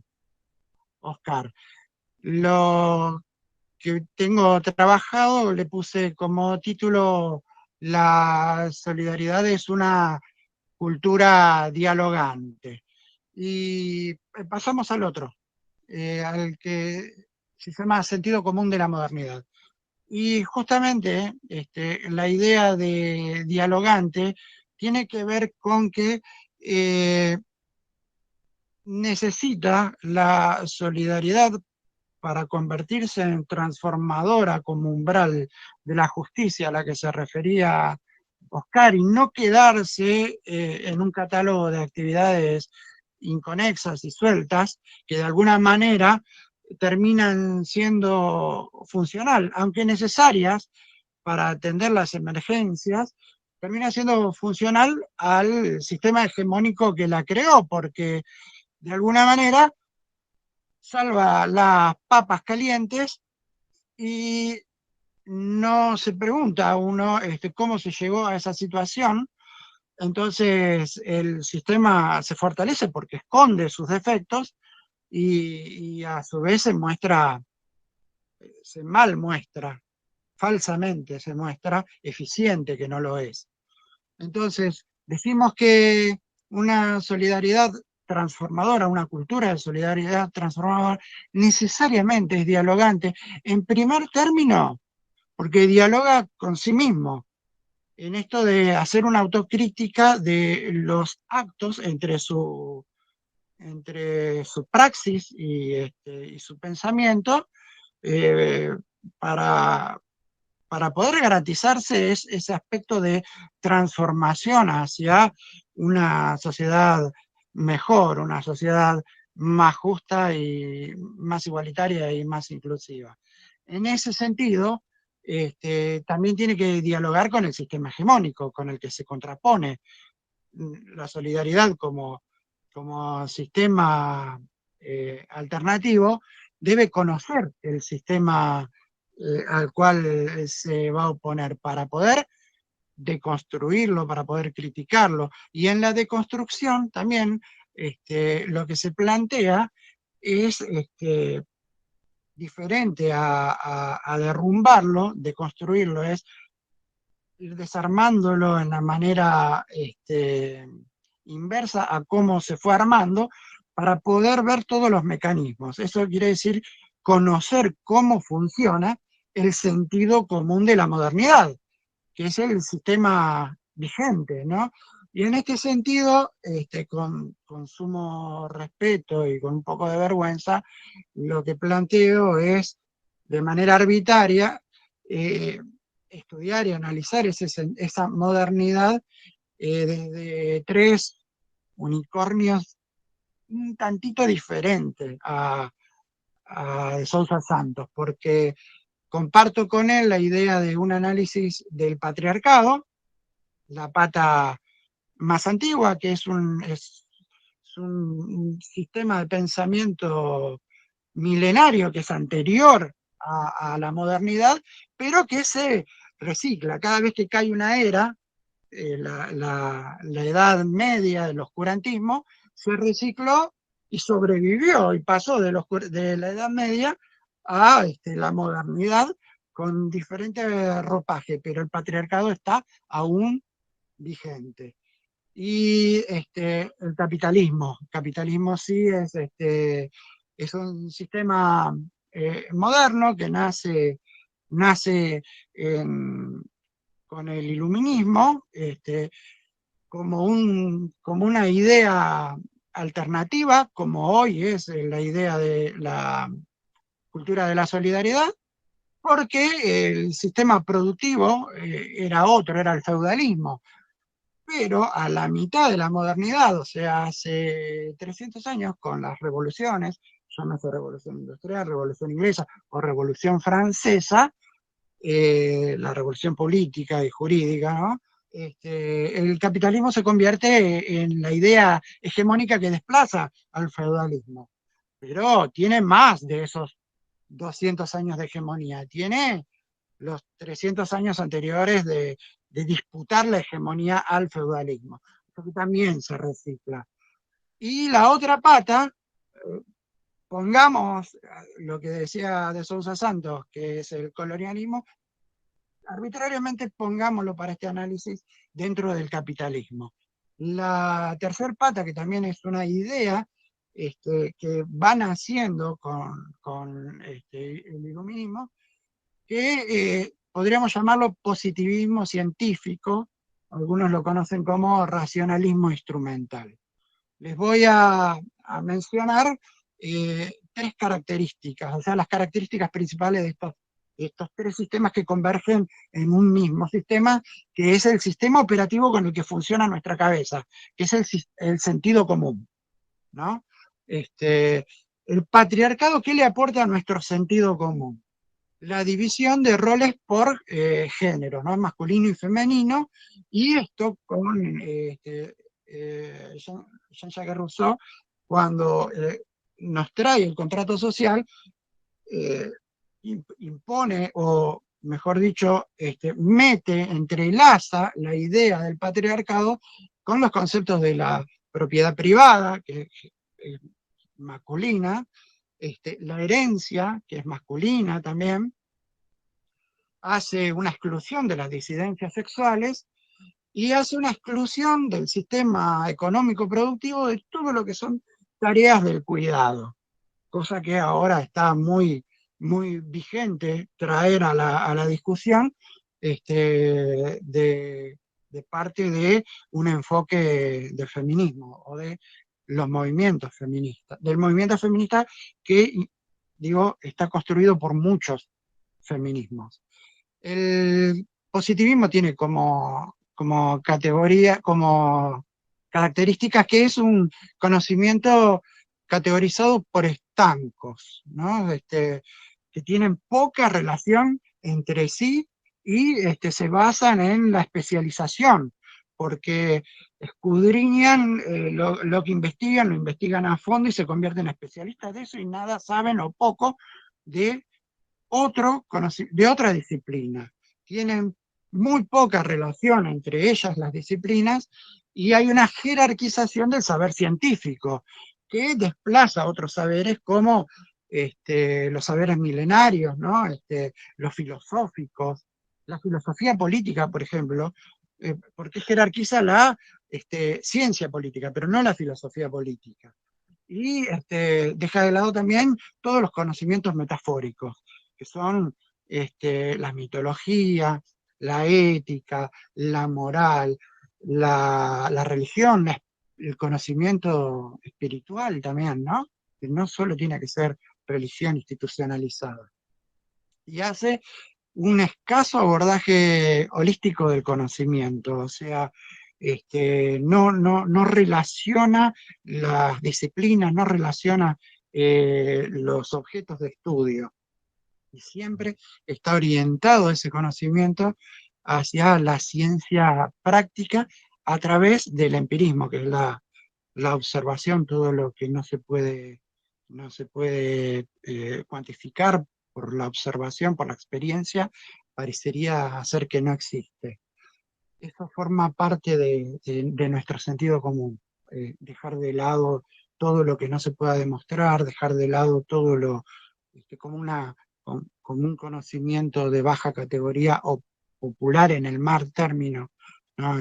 Oscar. Lo que tengo trabajado le puse como título: la solidaridad es una cultura dialogante. Y pasamos al otro, al que se llama sentido común de la modernidad. Y justamente la idea de dialogante tiene que ver con que necesita la solidaridad para convertirse en transformadora como umbral de la justicia a la que se refería Oscar, y no quedarse en un catálogo de actividades inconexas y sueltas que de alguna manera terminan siendo funcional, aunque necesarias para atender las emergencias, termina siendo funcional al sistema hegemónico que la creó, porque de alguna manera salva las papas calientes y no se pregunta a uno cómo se llegó a esa situación. Entonces el sistema se fortalece porque esconde sus defectos y a su vez se mal muestra, falsamente se muestra eficiente, que no lo es. Entonces decimos que una solidaridad transformadora, una cultura de solidaridad transformadora, necesariamente es dialogante. En primer término, porque dialoga con sí mismo, en esto de hacer una autocrítica de los actos entre su praxis y su pensamiento, eh, para poder garantizarse ese aspecto de transformación hacia una sociedad mejor, una sociedad más justa y más igualitaria y más inclusiva. En ese sentido, también tiene que dialogar con el sistema hegemónico, con el que se contrapone la solidaridad como sistema alternativo debe conocer el sistema al cual se va a oponer para poder deconstruirlo, para poder criticarlo. Y en la deconstrucción también lo que se plantea es diferente a derrumbarlo, deconstruirlo, es ir desarmándolo en la manera inversa a cómo se fue armando, para poder ver todos los mecanismos. Eso quiere decir conocer cómo funciona el sentido común de la modernidad, que es el sistema vigente, ¿no? Y en este sentido, con sumo respeto y con un poco de vergüenza, lo que planteo es, de manera arbitraria, estudiar y analizar esa modernidad desde tres unicornios un tantito diferentes a de Sousa Santos, porque comparto con él la idea de un análisis del patriarcado, la pata más antigua, que es un sistema de pensamiento milenario que es anterior a la modernidad, pero que se recicla. Cada vez que cae una era, la Edad Media, el oscurantismo, se recicló y sobrevivió y pasó de la Edad Media a la modernidad con diferente ropaje, pero el patriarcado está aún vigente. Y el capitalismo sí es un sistema moderno que nace con el iluminismo, como una idea alternativa, como hoy es la idea de la cultura de la solidaridad, porque el sistema productivo era otro, era el feudalismo. Pero a la mitad de la modernidad, o sea, hace 300 años, con las revoluciones, llámese Revolución Industrial, Revolución Inglesa o Revolución Francesa, la revolución política y jurídica, ¿no? El capitalismo se convierte en la idea hegemónica que desplaza al feudalismo. Pero tiene más de esos 200 años de hegemonía, tiene los 300 años anteriores de disputar la hegemonía al feudalismo. Eso que también se recicla. Y la otra pata, pongamos lo que decía de Sousa Santos, que es el colonialismo, arbitrariamente pongámoslo para este análisis dentro del capitalismo. La tercer pata, que también es una idea que va naciendo con el iluminismo, que podríamos llamarlo positivismo científico, algunos lo conocen como racionalismo instrumental. Les voy a mencionar tres características, o sea, las características principales de estos tres sistemas que convergen en un mismo sistema, que es el sistema operativo con el que funciona nuestra cabeza, que es el sentido común, ¿no? El patriarcado, ¿qué le aporta a nuestro sentido común? La división de roles por género, ¿no? Masculino y femenino, y esto con Jean-Jacques Rousseau, cuando nos trae el contrato social, impone, o mejor dicho, entrelaza la idea del patriarcado con los conceptos de la propiedad privada, que es masculina, la herencia, que es masculina también, hace una exclusión de las disidencias sexuales y hace una exclusión del sistema económico productivo de todo lo que son tareas del cuidado, cosa que ahora está muy, muy vigente traer a la discusión de parte de un enfoque del feminismo o de los movimientos feministas, del movimiento feminista que, digo, está construido por muchos feminismos. El positivismo tiene como categoría, como características, que es un conocimiento categorizado por estancos, ¿no? Que tienen poca relación entre sí y se basan en la especialización. porque escudriñan lo que investigan, lo investigan a fondo y se convierten en especialistas de eso y nada saben o poco de otra disciplina. Tienen muy poca relación entre ellas las disciplinas y hay una jerarquización del saber científico que desplaza otros saberes como los saberes milenarios, ¿no? Los filosóficos, la filosofía política, por ejemplo, porque jerarquiza la ciencia política, pero no la filosofía política. Y deja de lado también todos los conocimientos metafóricos, que son la mitología, la ética, la moral, la religión, el conocimiento espiritual también, ¿no? Que no solo tiene que ser religión institucionalizada. Y hace un escaso abordaje holístico del conocimiento, o sea, no relaciona las disciplinas, no relaciona los objetos de estudio. Y siempre está orientado ese conocimiento hacia la ciencia práctica a través del empirismo, que es la observación, todo lo que no se puede cuantificar por la observación, por la experiencia, parecería hacer que no existe. Eso forma parte de nuestro sentido común, dejar de lado todo lo que no se pueda demostrar, dejar de lado todo lo como un conocimiento de baja categoría o popular en el mal término, ¿no?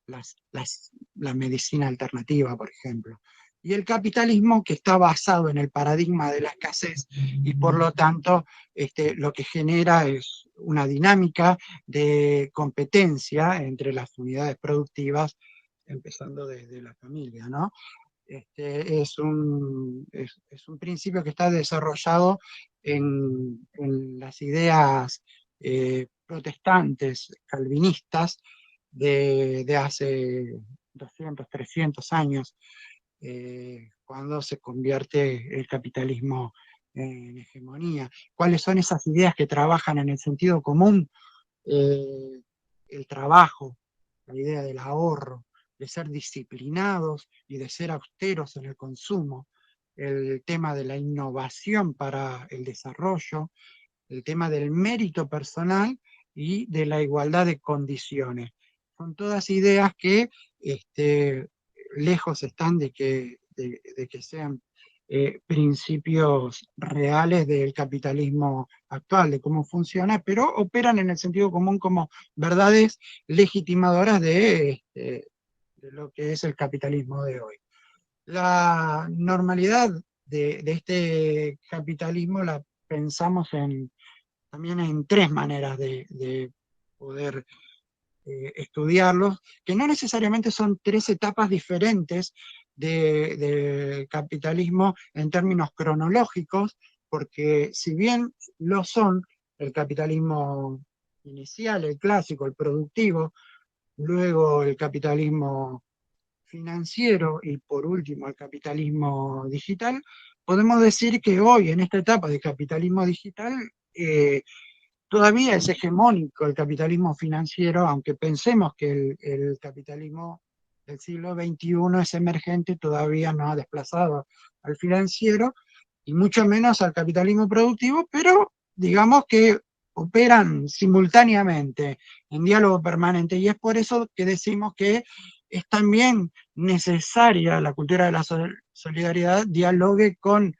La medicina alternativa, por ejemplo. Y el capitalismo, que está basado en el paradigma de la escasez y por lo tanto lo que genera es una dinámica de competencia entre las unidades productivas, empezando desde la familia, ¿no? Es un principio que está desarrollado en las ideas protestantes, calvinistas, de hace 200, 300 años, cuando se convierte el capitalismo en hegemonía. ¿Cuáles son esas ideas que trabajan en el sentido común? El trabajo, la idea del ahorro, de ser disciplinados y de ser austeros en el consumo, el tema de la innovación para el desarrollo, el tema del mérito personal y de la igualdad de condiciones. Son todas ideas que lejos están de que sean principios reales del capitalismo actual, de cómo funciona, pero operan en el sentido común como verdades legitimadoras de lo que es el capitalismo de hoy. La normalidad de este capitalismo la pensamos también en tres maneras de poder estudiarlos, que no necesariamente son tres etapas diferentes de capitalismo en términos cronológicos, porque si bien lo son, el capitalismo inicial, el clásico, el productivo, luego el capitalismo financiero y por último el capitalismo digital, podemos decir que hoy en esta etapa de capitalismo digital todavía es hegemónico el capitalismo financiero, aunque pensemos que el capitalismo del siglo XXI es emergente, todavía no ha desplazado al financiero, y mucho menos al capitalismo productivo, pero digamos que operan simultáneamente, en diálogo permanente, y es por eso que decimos que es también necesaria la cultura de la solidaridad, dialogue con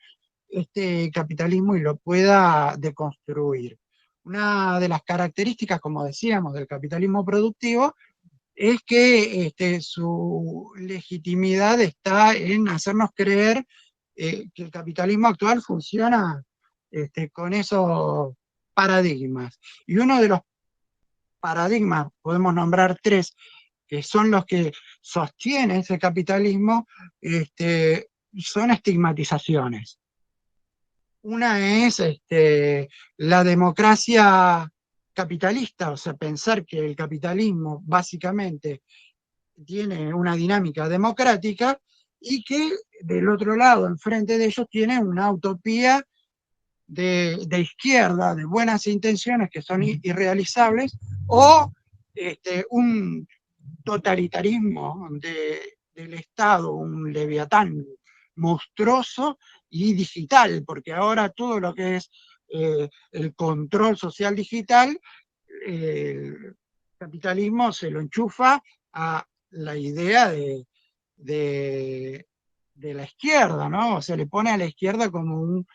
este capitalismo y lo pueda deconstruir. Una de las características, como decíamos, del capitalismo productivo es que su legitimidad está en hacernos creer que el capitalismo actual funciona con esos paradigmas. Y uno de los paradigmas, podemos nombrar tres, que son los que sostienen ese capitalismo, son estigmatizaciones. Una es la democracia capitalista, o sea, pensar que el capitalismo básicamente tiene una dinámica democrática y que del otro lado, enfrente de ellos, tiene una utopía de izquierda, de buenas intenciones que son irrealizables, o totalitarismo del Estado, un leviatán monstruoso y digital, porque ahora todo lo que es el control social digital, el capitalismo se lo enchufa a la idea de la izquierda, ¿no? O sea, le pone a la izquierda como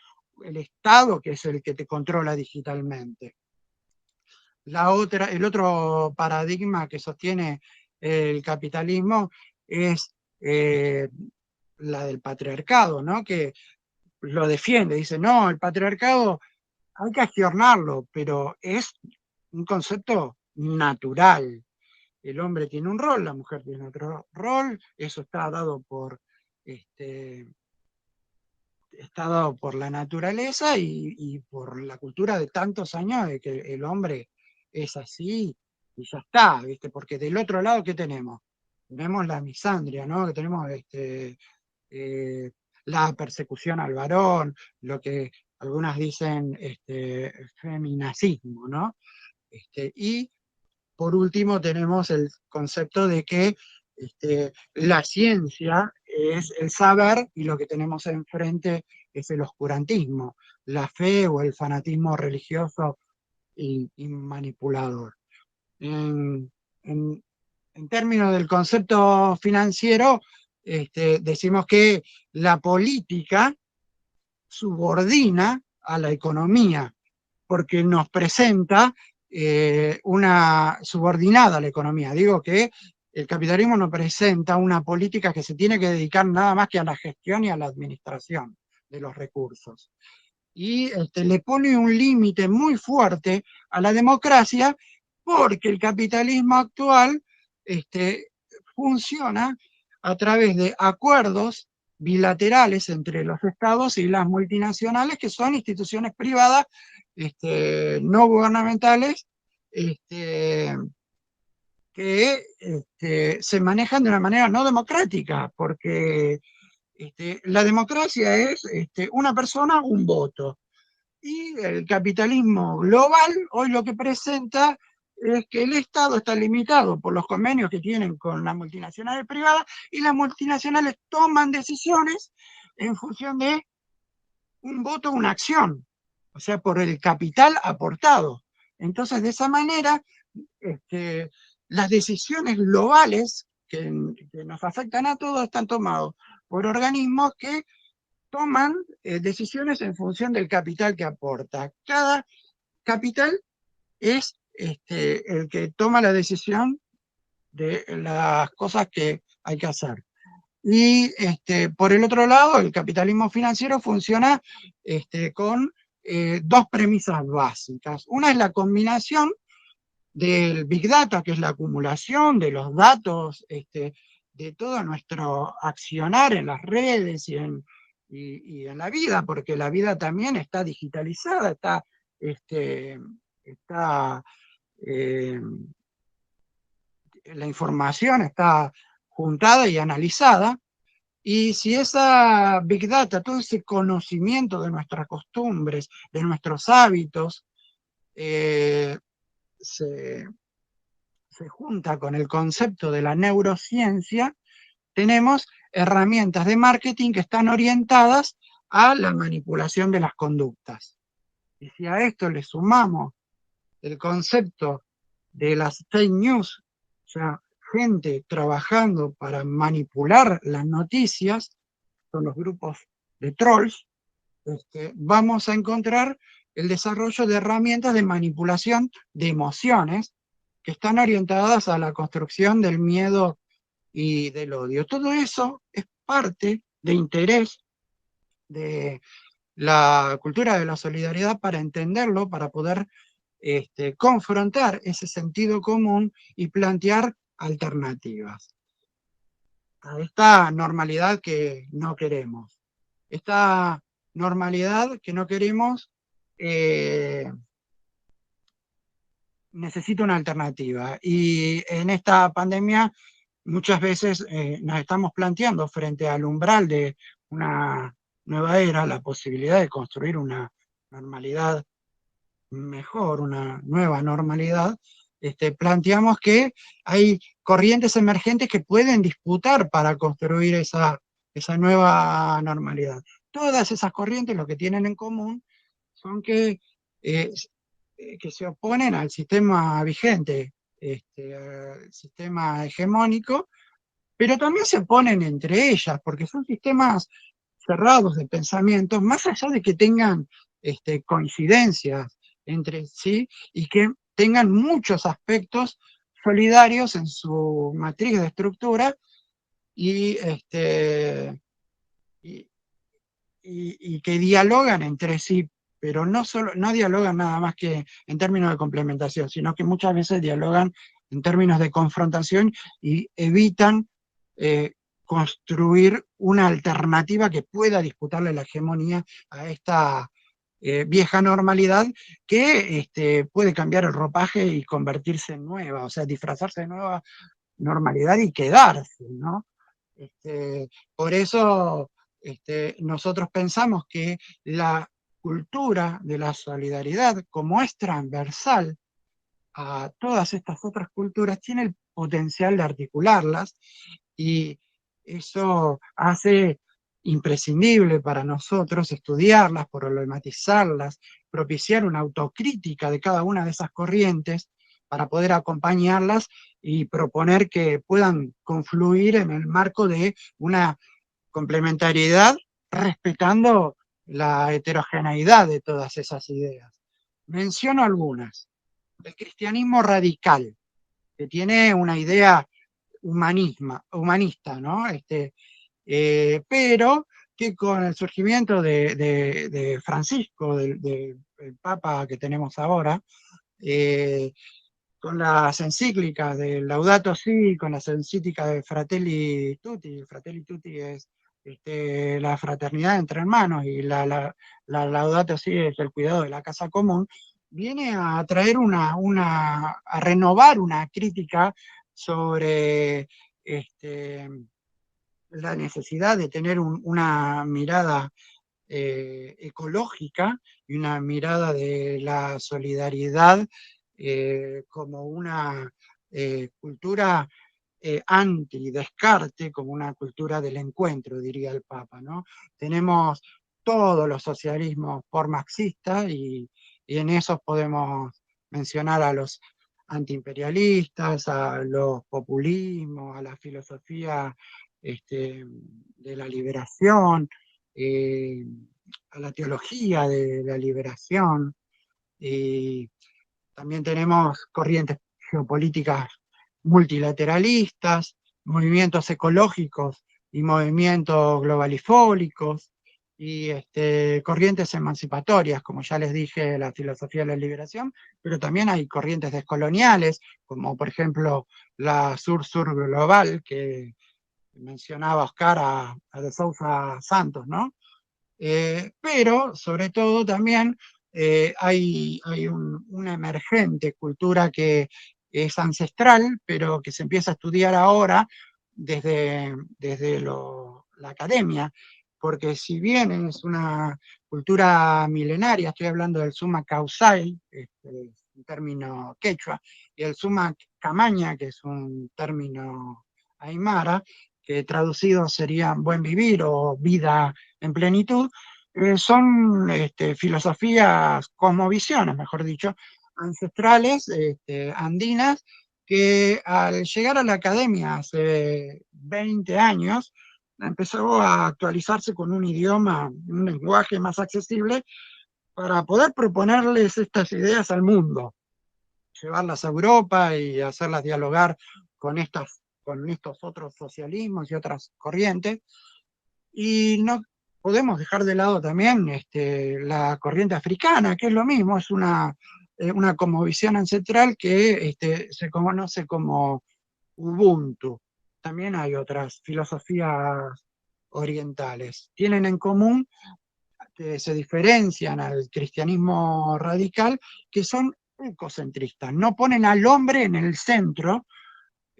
el Estado que es el que te controla digitalmente. El otro paradigma que sostiene el capitalismo es la del patriarcado, ¿no? Que lo defiende, dice, no, el patriarcado hay que ayornarlo, pero es un concepto natural. El hombre tiene un rol, la mujer tiene otro rol, eso está dado por la naturaleza y por la cultura de tantos años de que el hombre es así y ya está, ¿viste? Porque del otro lado, ¿qué tenemos? Tenemos la misandria, ¿no? Que tenemos la persecución al varón, lo que algunas dicen feminacismo, ¿no? Y por último tenemos el concepto de que la ciencia es el saber y lo que tenemos enfrente es el oscurantismo, la fe o el fanatismo religioso y manipulador. En términos del concepto financiero, decimos que la política subordina a la economía, porque nos presenta una subordinada a la economía. Digo que el capitalismo nos presenta una política que se tiene que dedicar nada más que a la gestión y a la administración de los recursos. Y le pone un límite muy fuerte a la democracia porque el capitalismo actual funciona a través de acuerdos bilaterales entre los estados y las multinacionales, que son instituciones privadas no gubernamentales, que se manejan de una manera no democrática, porque la democracia es una persona, un voto. Y el capitalismo global hoy lo que presenta es que el Estado está limitado por los convenios que tienen con las multinacionales privadas y las multinacionales toman decisiones en función de un voto, una acción, o sea, por el capital aportado. Entonces, de esa manera, las decisiones globales que nos afectan a todos están tomadas por organismos que toman decisiones en función del capital que aporta. Cada capital es el que toma la decisión de las cosas que hay que hacer. Y por el otro lado, el capitalismo financiero funciona con dos premisas básicas. Una es la combinación del Big Data, que es la acumulación de los datos de todo nuestro accionar en las redes y en la vida, porque la vida también está digitalizada, la información está juntada y analizada, y si esa Big Data, todo ese conocimiento de nuestras costumbres, de nuestros hábitos, se junta con el concepto de la neurociencia, tenemos herramientas de marketing que están orientadas a la manipulación de las conductas. Y si a esto le sumamos el concepto de las fake news, o sea, gente trabajando para manipular las noticias, son los grupos de trolls, vamos a encontrar el desarrollo de herramientas de manipulación de emociones que están orientadas a la construcción del miedo y del odio. Todo eso es parte de interés de la cultura de la solidaridad para entenderlo, para poder confrontar ese sentido común y plantear alternativas a esta normalidad que no queremos. Esta normalidad que no queremos necesita una alternativa. Y en esta pandemia muchas veces nos estamos planteando frente al umbral de una nueva era la posibilidad de construir una normalidad mejor, una nueva normalidad, planteamos que hay corrientes emergentes que pueden disputar para construir esa nueva normalidad. Todas esas corrientes lo que tienen en común son que se oponen al sistema vigente, al sistema hegemónico, pero también se oponen entre ellas, porque son sistemas cerrados de pensamiento, más allá de que tengan coincidencias entre sí y que tengan muchos aspectos solidarios en su matriz de estructura y, y que dialogan entre sí, pero no dialogan nada más que en términos de complementación, sino que muchas veces dialogan en términos de confrontación y evitan construir una alternativa que pueda disputarle la hegemonía a esta vieja normalidad que puede cambiar el ropaje y convertirse en nueva, o sea, disfrazarse de nueva normalidad y quedarse, ¿no? Por eso nosotros pensamos que la cultura de la solidaridad, como es transversal a todas estas otras culturas, tiene el potencial de articularlas, y eso hace imprescindible para nosotros estudiarlas, problematizarlas, propiciar una autocrítica de cada una de esas corrientes para poder acompañarlas y proponer que puedan confluir en el marco de una complementariedad respetando la heterogeneidad de todas esas ideas. Menciono algunas. El cristianismo radical, que tiene una idea humanista, ¿no? Pero que con el surgimiento de Francisco, del Papa que tenemos ahora, con las encíclicas de Laudato Si, con las encíclicas de Fratelli Tutti es la fraternidad entre hermanos, y la Laudato Si es el cuidado de la casa común, viene a traer a renovar una crítica sobre la necesidad de tener una mirada ecológica y una mirada de la solidaridad como una cultura anti-descarte, como una cultura del encuentro, diría el Papa, ¿no? Tenemos todos los socialismos por marxistas y en esos podemos mencionar a los antiimperialistas, a los populismos, a la filosofía de la liberación, a la teología de la liberación, y también tenemos corrientes geopolíticas multilateralistas, movimientos ecológicos y movimientos globalifólicos, y corrientes emancipatorias, como ya les dije, la filosofía de la liberación, pero también hay corrientes descoloniales, como por ejemplo la Sur-Sur Global, que mencionaba Oscar a de Sousa Santos, ¿no? Pero sobre todo también hay una emergente cultura que es ancestral, pero que se empieza a estudiar ahora desde la academia, porque si bien es una cultura milenaria, estoy hablando del Suma Causay, un término quechua, y el Suma Camaña, que es un término aymara, que traducido sería buen vivir o vida en plenitud, son filosofías, cosmovisiones, mejor dicho, ancestrales, andinas, que al llegar a la academia hace 20 años, empezó a actualizarse con un idioma, un lenguaje más accesible, para poder proponerles estas ideas al mundo, llevarlas a Europa y hacerlas dialogar con estos otros socialismos y otras corrientes. Y no podemos dejar de lado también la corriente africana, que es lo mismo, es una cosmovisión ancestral que se conoce como Ubuntu. También hay otras filosofías orientales. Tienen en común que se diferencian al cristianismo radical, que son ecocentristas, no ponen al hombre en el centro,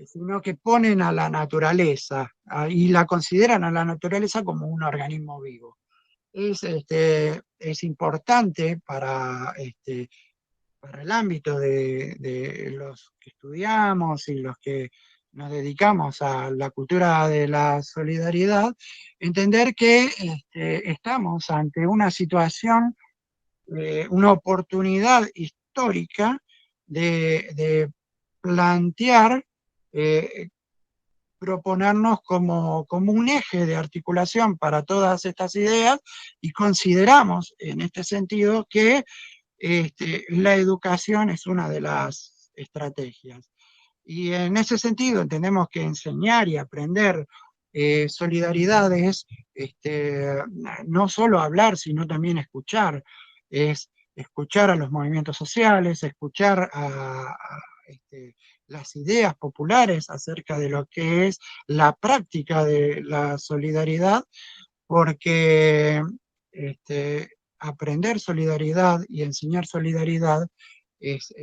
sino que ponen a la naturaleza y la consideran a la naturaleza como un organismo vivo. Es importante para para el ámbito de los que estudiamos y los que nos dedicamos a la cultura de la solidaridad, entender que estamos ante una situación, una oportunidad histórica de plantear, proponernos como un eje de articulación para todas estas ideas, y consideramos en este sentido que la educación es una de las estrategias. Y en ese sentido entendemos que enseñar y aprender solidaridad es no solo hablar, sino también escuchar. Es escuchar a los movimientos sociales, escuchar a las ideas populares acerca de lo que es la práctica de la solidaridad, porque aprender solidaridad y enseñar solidaridad es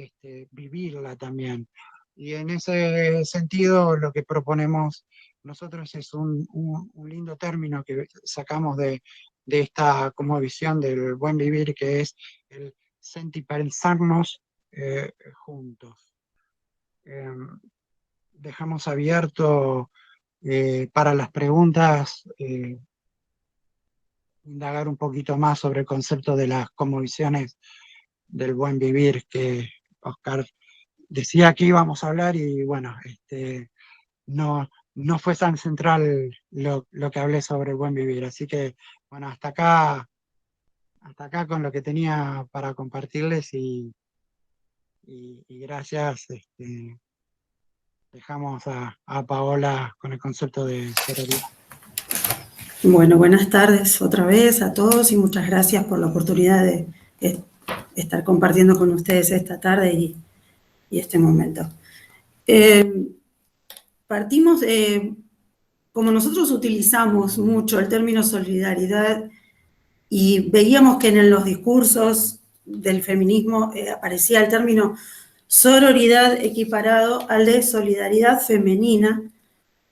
vivirla también. Y en ese sentido lo que proponemos nosotros es un lindo término que sacamos de esta como visión del buen vivir, que es el sentipensarnos juntos. Dejamos abierto para las preguntas, indagar un poquito más sobre el concepto de las cosmovisiones del buen vivir que Oscar decía que íbamos a hablar, y bueno, no fue tan central lo que hablé sobre el buen vivir. Así que, bueno, hasta acá con lo que tenía para compartirles, y gracias. Dejamos a Paola con el concepto de sororidad. Bueno, buenas tardes otra vez a todos y muchas gracias por la oportunidad de estar compartiendo con ustedes esta tarde y este momento. Partimos, como nosotros utilizamos mucho el término solidaridad y veíamos que en los discursos del feminismo aparecía el término sororidad equiparado al de solidaridad femenina,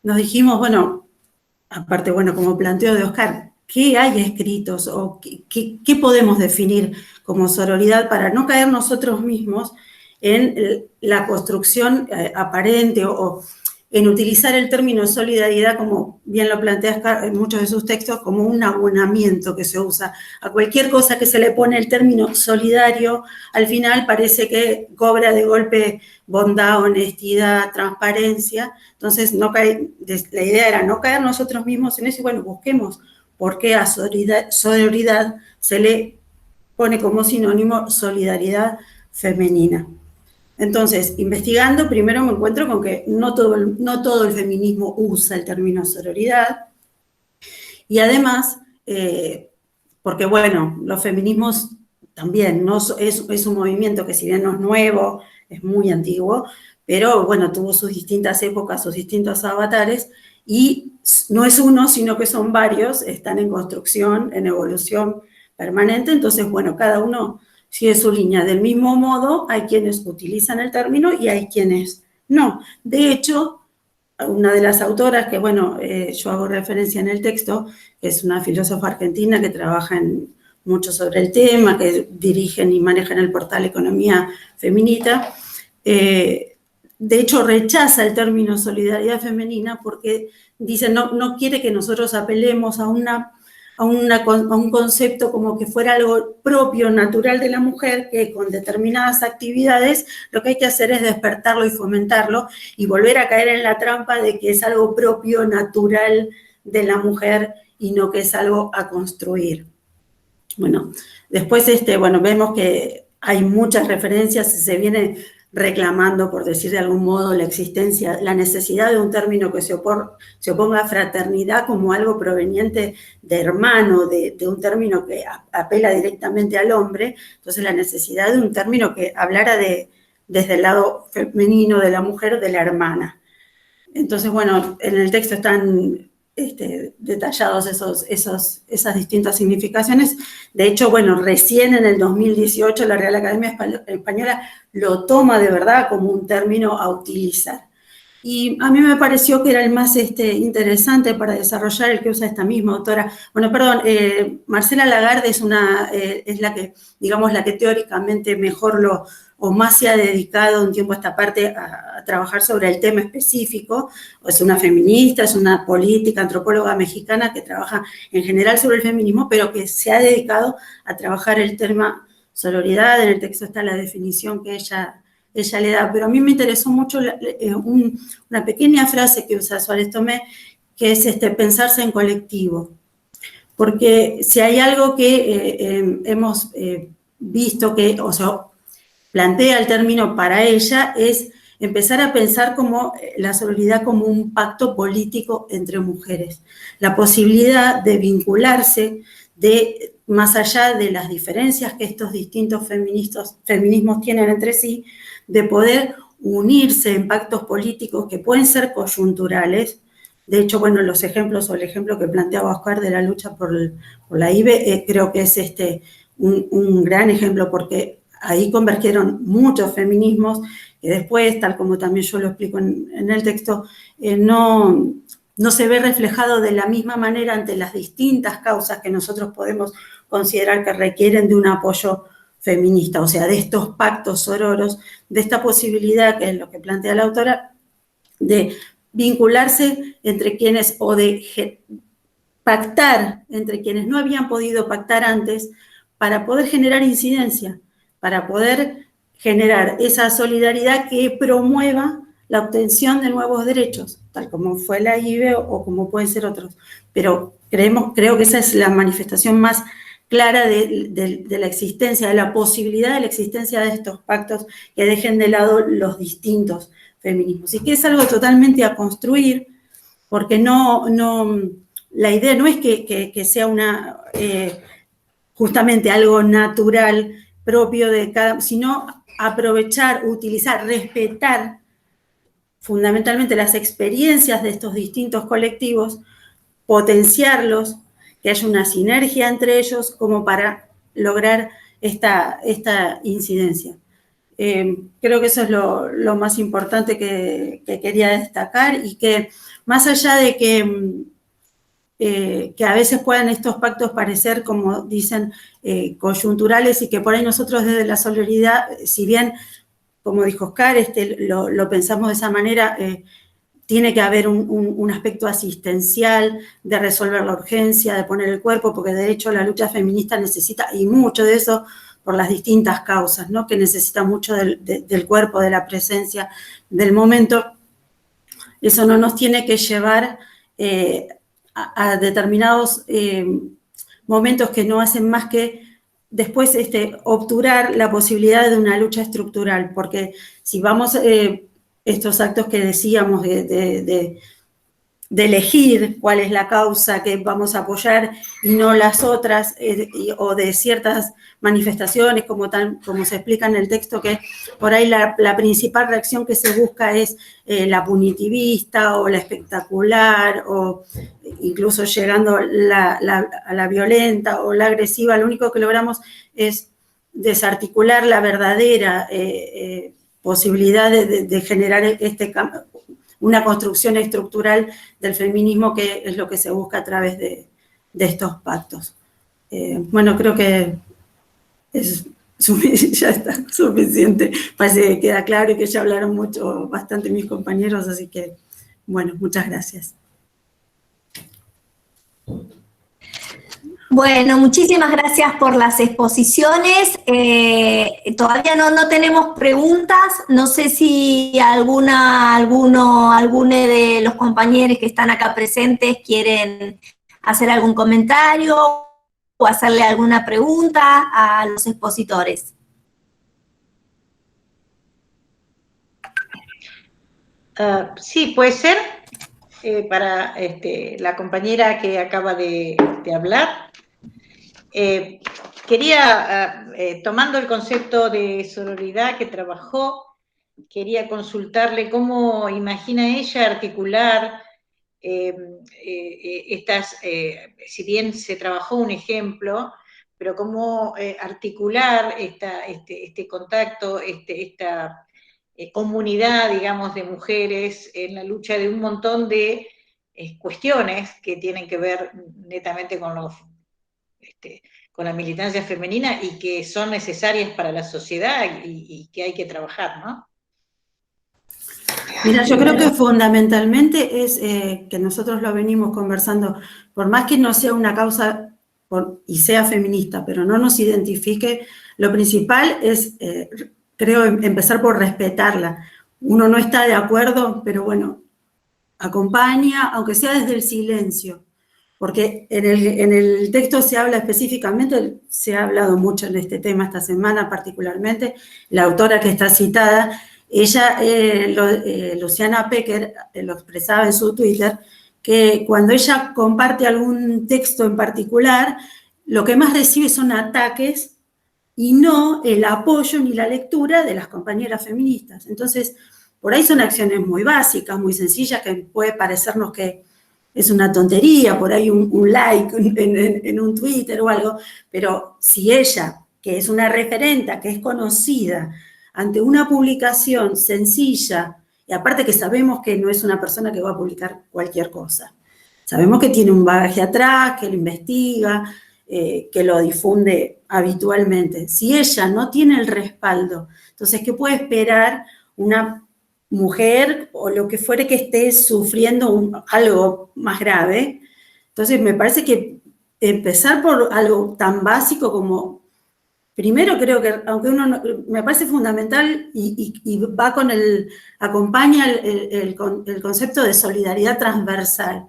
nos dijimos, bueno, aparte, bueno, como planteo de Oscar, ¿qué hay escritos o qué podemos definir como sororidad para no caer nosotros mismos en la construcción aparente o en utilizar el término solidaridad, como bien lo plantea Oscar en muchos de sus textos, como un abonamiento que se usa a cualquier cosa que se le pone el término solidario? Al final parece que cobra de golpe bondad, honestidad, transparencia. Entonces, la idea era no caer nosotros mismos en eso, y bueno, busquemos por qué a sororidad se le pone como sinónimo solidaridad femenina. Entonces, investigando, primero me encuentro con que no todo el feminismo usa el término sororidad, y además, porque bueno, los feminismos también no es un movimiento que, si bien no es nuevo, es muy antiguo, pero bueno, tuvo sus distintas épocas, sus distintos avatares, y no es uno, sino que son varios, están en construcción, en evolución permanente. Entonces, bueno, cada uno sigue su línea. Del mismo modo, hay quienes utilizan el término y hay quienes no. De hecho, una de las autoras que, bueno, yo hago referencia en el texto, que es una filósofa argentina que trabaja mucho sobre el tema, que dirigen y manejan el portal Economía Feminita, de hecho rechaza el término solidaridad femenina porque dice no quiere que nosotros apelemos a un concepto como que fuera algo propio, natural de la mujer, que con determinadas actividades lo que hay que hacer es despertarlo y fomentarlo y volver a caer en la trampa de que es algo propio, natural de la mujer y no que es algo a construir. Bueno, después bueno, vemos que hay muchas referencias, se viene reclamando, por decir de algún modo, la existencia, la necesidad de un término que se oponga a fraternidad como algo proveniente de hermano, de un término que apela directamente al hombre. Entonces, la necesidad de un término que hablara desde el lado femenino de la mujer, de la hermana. Entonces, bueno, en el texto están detallados esas distintas significaciones. De hecho, bueno, recién en el 2018 la Real Academia Española lo toma de verdad como un término a utilizar. Y a mí me pareció que era el más interesante para desarrollar el que usa esta misma autora. Bueno, perdón, Marcela Lagarde es la que, digamos, la que teóricamente mejor o más se ha dedicado un tiempo a esta parte a trabajar sobre el tema específico, o es una feminista, es una política, antropóloga mexicana que trabaja en general sobre el feminismo, pero que se ha dedicado a trabajar el tema sororidad. En el texto está la definición que ella le da, pero a mí me interesó mucho una pequeña frase que usa Suárez Tomé, que es pensarse en colectivo. Porque si hay algo que hemos visto que, o sea, plantea el término para ella, es empezar a pensar como la sororidad como un pacto político entre mujeres. La posibilidad de vincularse, más allá de las diferencias que estos distintos feminismos tienen entre sí, de poder unirse en pactos políticos que pueden ser coyunturales. De hecho, bueno, los ejemplos o el ejemplo que planteaba Oscar de la lucha por la IBE, creo que es un gran ejemplo, porque ahí convergieron muchos feminismos que después, tal como también yo lo explico en el texto, no se ve reflejado de la misma manera ante las distintas causas que nosotros podemos considerar que requieren de un apoyo feminista, o sea, de estos pactos sororos, de esta posibilidad, que es lo que plantea la autora, de vincularse entre quienes, o de pactar entre quienes no habían podido pactar antes, para poder generar incidencia, para poder generar esa solidaridad que promueva la obtención de nuevos derechos, tal como fue la IBE o como pueden ser otros. Pero creo que esa es la manifestación más clara de la existencia, de la posibilidad de la existencia de estos pactos que dejen de lado los distintos feminismos. Y que es algo totalmente a construir, porque la idea no es que sea justamente algo natural propio de cada, sino aprovechar, utilizar, respetar fundamentalmente las experiencias de estos distintos colectivos, potenciarlos, que haya una sinergia entre ellos como para lograr esta incidencia. Creo que eso es lo más importante que quería destacar, y que más allá de que a veces puedan estos pactos parecer, como dicen, coyunturales, y que por ahí nosotros desde la solidaridad, si bien, como dijo Oscar, lo pensamos de esa manera, tiene que haber un aspecto asistencial, de resolver la urgencia, de poner el cuerpo, porque de hecho la lucha feminista necesita, y mucho de eso por las distintas causas, ¿no? Que necesita mucho del cuerpo, de la presencia, del momento. Eso no nos tiene que llevar a determinados momentos que no hacen más que después obturar la posibilidad de una lucha estructural, porque si vamos estos actos que decíamos de elegir cuál es la causa que vamos a apoyar y no las otras, o de ciertas manifestaciones, como se explica en el texto, que por ahí la principal reacción que se busca es la punitivista o la espectacular, o incluso llegando a la violenta o la agresiva. Lo único que logramos es desarticular la verdadera posibilidad de generar una construcción estructural del feminismo, que es lo que se busca a través de estos pactos. Bueno, creo que ya está suficiente. Parece que queda claro y que ya hablaron bastante mis compañeros, así que, bueno, muchas gracias. Bueno, muchísimas gracias por las exposiciones. Todavía no tenemos preguntas. No sé si alguno de los compañeros que están acá presentes quieren hacer algún comentario o hacerle alguna pregunta a los expositores. Sí, puede ser. Para la compañera que acaba de hablar. Quería, tomando el concepto de sororidad que trabajó, quería consultarle cómo imagina ella articular si bien se trabajó un ejemplo, pero cómo articular este contacto, esta comunidad, digamos, de mujeres en la lucha de un montón de cuestiones que tienen que ver netamente con la militancia femenina y que son necesarias para la sociedad y que hay que trabajar, ¿no? Mira, yo creo que fundamentalmente es que nosotros lo venimos conversando, por más que no sea una causa y sea feminista, pero no nos identifique, lo principal es, creo, empezar por respetarla. Uno no está de acuerdo, pero bueno, acompaña, aunque sea desde el silencio, porque en el texto se habla específicamente, se ha hablado mucho en este tema esta semana particularmente, la autora que está citada, ella, Luciana Pecker, lo expresaba en su Twitter, que cuando ella comparte algún texto en particular, lo que más recibe son ataques y no el apoyo ni la lectura de las compañeras feministas. Entonces, por ahí son acciones muy básicas, muy sencillas, que puede parecernos que es una tontería, por ahí un like en un Twitter o algo, pero si ella, que es una referenta, que es conocida, ante una publicación sencilla, y aparte que sabemos que no es una persona que va a publicar cualquier cosa, sabemos que tiene un bagaje atrás, que lo investiga, que lo difunde habitualmente. Si ella no tiene el respaldo, entonces, ¿qué puede esperar una mujer o lo que fuere que esté sufriendo algo más grave? Entonces, me parece que empezar por algo tan básico como, primero creo que, aunque me parece fundamental y va con acompaña el concepto de solidaridad transversal.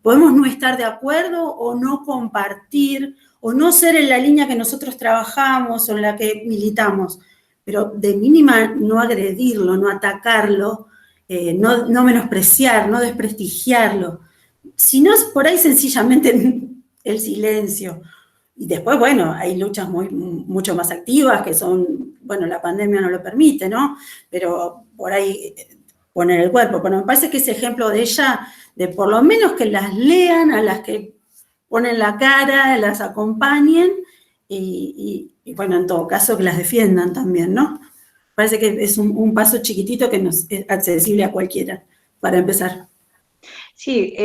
Podemos no estar de acuerdo o no compartir o no ser en la línea que nosotros trabajamos o en la que militamos, pero de mínima no agredirlo, no atacarlo, no menospreciar, no desprestigiarlo, sino por ahí sencillamente el silencio. Y después, bueno, hay luchas mucho más activas que son, bueno, la pandemia no lo permite, ¿no? Pero por ahí poner el cuerpo. Pero me parece que ese ejemplo de ella, de por lo menos que las lean, a las que ponen la cara, las acompañen y bueno, en todo caso que las defiendan también, ¿no? Parece que es un paso chiquitito que es accesible a cualquiera, para empezar. Sí,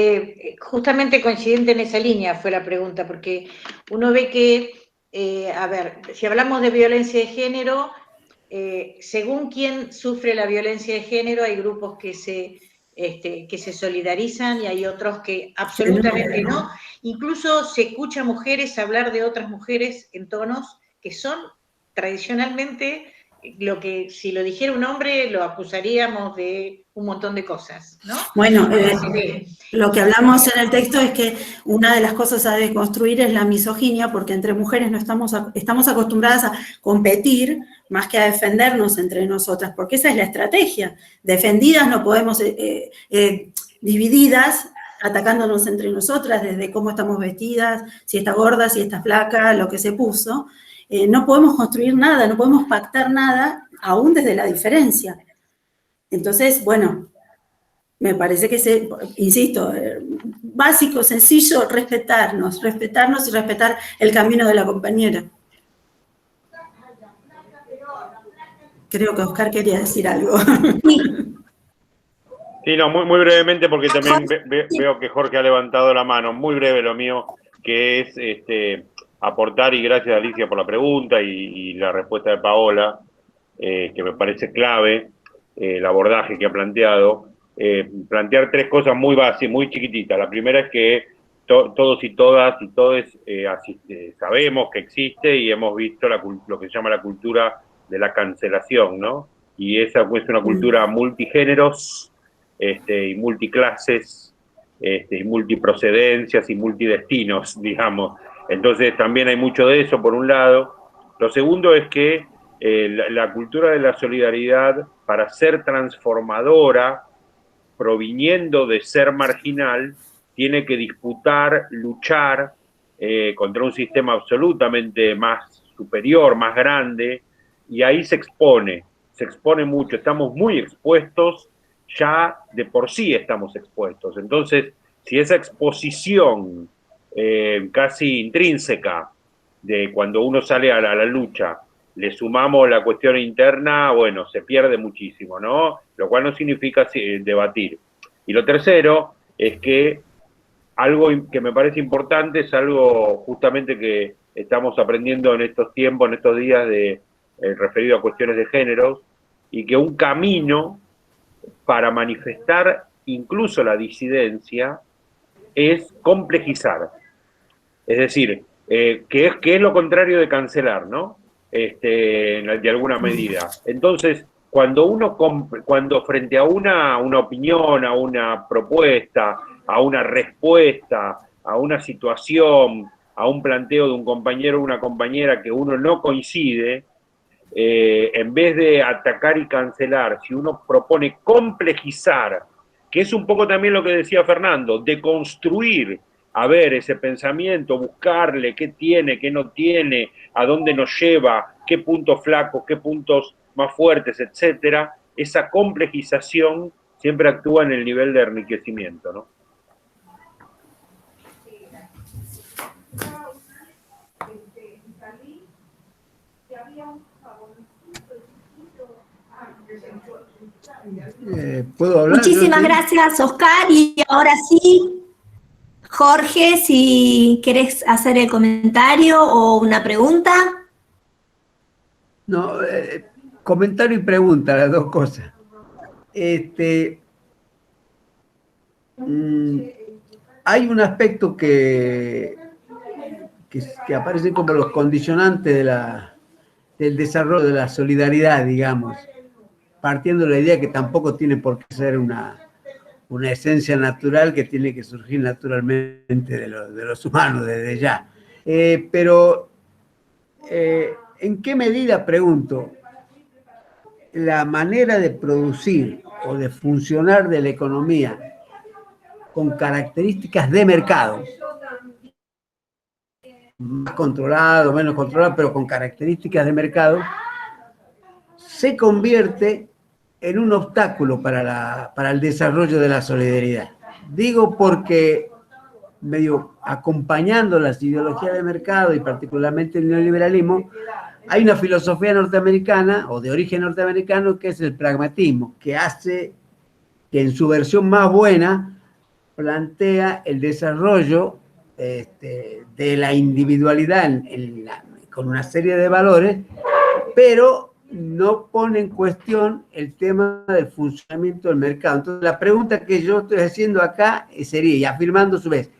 justamente coincidente en esa línea fue la pregunta, porque uno ve que, a ver, si hablamos de violencia de género, según quién sufre la violencia de género, hay grupos que se solidarizan y hay otros que absolutamente no. Incluso se escucha a mujeres hablar de otras mujeres en tonos que son tradicionalmente lo que si lo dijera un hombre lo acusaríamos de un montón de cosas, ¿no? Bueno, lo que hablamos en el texto es que una de las cosas a deconstruir es la misoginia, porque entre mujeres no estamos acostumbradas a competir más que a defendernos entre nosotras, porque esa es la estrategia. Defendidas no podemos, divididas, atacándonos entre nosotras, desde cómo estamos vestidas, si está gorda, si está flaca, lo que se puso. No podemos construir nada, no podemos pactar nada, aún desde la diferencia. Entonces, bueno, me parece que, insisto, básico, sencillo, respetarnos y respetar el camino de la compañera. Creo que Oscar quería decir algo. Sí, no, muy brevemente, porque también veo que Jorge ha levantado la mano. Muy breve lo mío, que es aportar, y gracias a Alicia por la pregunta y la respuesta de Paola, que me parece clave, el abordaje que ha planteado. Plantear tres cosas muy básicas, muy chiquititas. La primera es que todos y todas y todos sabemos que existe y hemos visto lo que se llama la cultura de la cancelación, ¿no? Y esa es una cultura multigéneros, y multiclases, y multiprocedencias y multidestinos, digamos. Entonces también hay mucho de eso, por un lado. Lo segundo es que la cultura de la solidaridad, para ser transformadora, proviniendo de ser marginal, tiene que disputar, luchar contra un sistema absolutamente más superior, más grande, y ahí se expone mucho, estamos muy expuestos, ya de por sí estamos expuestos. Entonces, si esa exposición casi intrínseca de cuando uno sale a la lucha, le sumamos la cuestión interna, bueno, se pierde muchísimo, ¿no? Lo cual no significa debatir. Y lo tercero es que algo que me parece importante es algo justamente que estamos aprendiendo en estos tiempos, en estos días, referido a cuestiones de género, y que un camino para manifestar incluso la disidencia es complejizar. Es decir, que es lo contrario de cancelar, ¿no? De alguna medida. Entonces, cuando frente a una opinión, a una propuesta, a una respuesta, a una situación, a un planteo de un compañero o una compañera que uno no coincide, en vez de atacar y cancelar, si uno propone complejizar, que es un poco también lo que decía Fernando, de construir, a ver, ese pensamiento, buscarle qué tiene, qué no tiene, a dónde nos lleva, qué puntos flacos, qué puntos más fuertes, etcétera, esa complejización siempre actúa en el nivel de enriquecimiento, ¿no? ¿Puedo hablar? Muchísimas gracias, Oscar. Y ahora sí, Jorge, si querés hacer el comentario o una pregunta. No, comentario y pregunta, las dos cosas. Hay un aspecto que aparece como los condicionantes del desarrollo de la solidaridad, digamos, partiendo de la idea que tampoco tiene por qué ser una esencia natural que tiene que surgir naturalmente de los humanos desde ya. Pero, ¿en qué medida, pregunto, la manera de producir o de funcionar de la economía con características de mercado, más controlado, menos controlado, pero con características de mercado, se convierte en un obstáculo para el desarrollo de la solidaridad? Digo porque, medio acompañando las ideologías de mercado y particularmente el neoliberalismo, hay una filosofía norteamericana o de origen norteamericano que es el pragmatismo, que hace que en su versión más buena plantea el desarrollo de la individualidad con una serie de valores, pero no pone en cuestión el tema del funcionamiento del mercado. Entonces, la pregunta que yo estoy haciendo acá sería, y afirmando a su vez,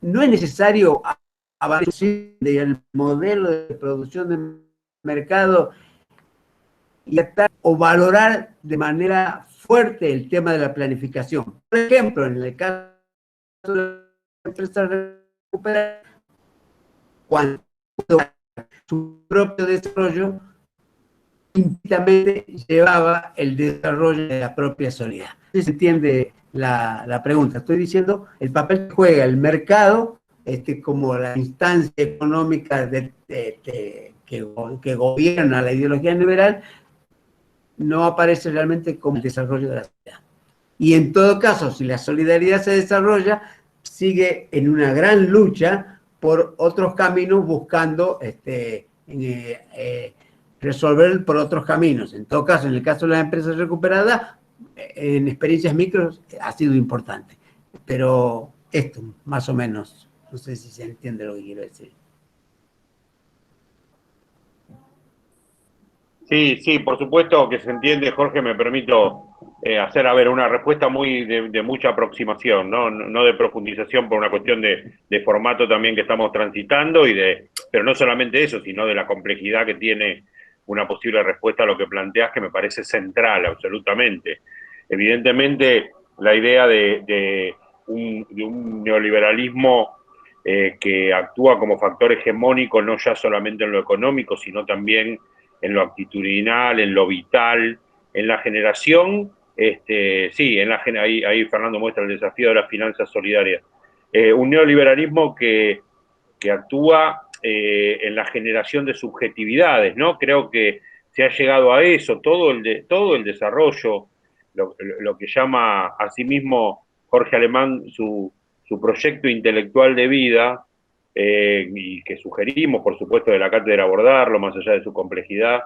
no es necesario avanzar el modelo de producción de mercado o valorar de manera fuerte el tema de la planificación. Por ejemplo, en el caso de la empresa recuperada, cuando su propio desarrollo implícitamente llevaba el desarrollo de la propia solidaridad. ¿Se entiende la pregunta? Estoy diciendo el papel que juega el mercado como la instancia económica que gobierna la ideología liberal, no aparece realmente como el desarrollo de la sociedad. Y en todo caso, si la solidaridad se desarrolla, sigue en una gran lucha por otros caminos, buscando resolver por otros caminos. En todo caso, en el caso de las empresas recuperadas, en experiencias micros ha sido importante. Pero esto, más o menos, no sé si se entiende lo que quiero decir. Sí, sí, por supuesto que se entiende, Jorge. Me permito hacer, una respuesta muy de mucha aproximación, ¿no? No de profundización por una cuestión de formato también que estamos transitando, pero no solamente eso, sino de la complejidad que tiene una posible respuesta a lo que planteas, que me parece central, absolutamente. Evidentemente, la idea de un neoliberalismo que actúa como factor hegemónico, no ya solamente en lo económico, sino también en lo actitudinal, en lo vital, en la generación, sí, ahí Fernando muestra el desafío de las finanzas solidarias. Un neoliberalismo que actúa en la generación de subjetividades, ¿no? Creo que se ha llegado a eso, todo el desarrollo, lo que llama a sí mismo Jorge Alemán su proyecto intelectual de vida, y que sugerimos, por supuesto, de la cátedra abordarlo, más allá de su complejidad,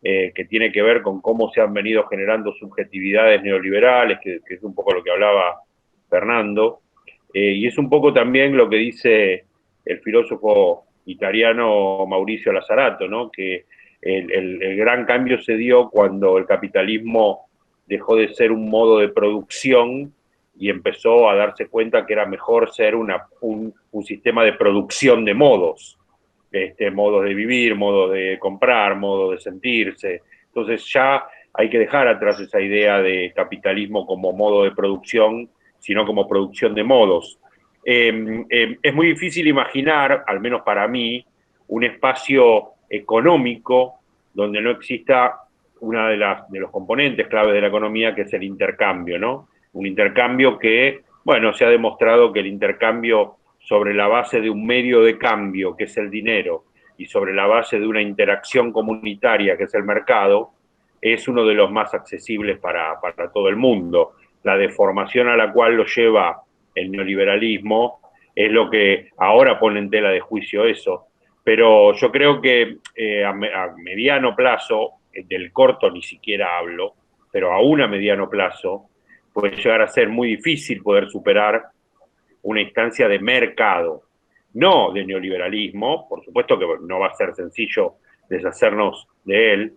que tiene que ver con cómo se han venido generando subjetividades neoliberales, que es un poco lo que hablaba Fernando. Y es un poco también lo que dice el filósofo italiano Mauricio Lazzarato, ¿no? Que el gran cambio se dio cuando el capitalismo dejó de ser un modo de producción y empezó a darse cuenta que era mejor ser un sistema de producción de modos, modos de vivir, modos de comprar, modos de sentirse. Entonces ya hay que dejar atrás esa idea de capitalismo como modo de producción, sino como producción de modos. Es muy difícil imaginar, al menos para mí, un espacio económico donde no exista una de los componentes claves de la economía, que es el intercambio, ¿no? Un intercambio que, bueno, se ha demostrado que el intercambio sobre la base de un medio de cambio, que es el dinero, y sobre la base de una interacción comunitaria, que es el mercado, es uno de los más accesibles para todo el mundo. La deformación a la cual lo lleva el neoliberalismo es lo que ahora pone en tela de juicio eso. Pero yo creo que a mediano plazo, del corto ni siquiera hablo, pero aún a mediano plazo, puede llegar a ser muy difícil poder superar una instancia de mercado, no de neoliberalismo. Por supuesto que no va a ser sencillo deshacernos de él,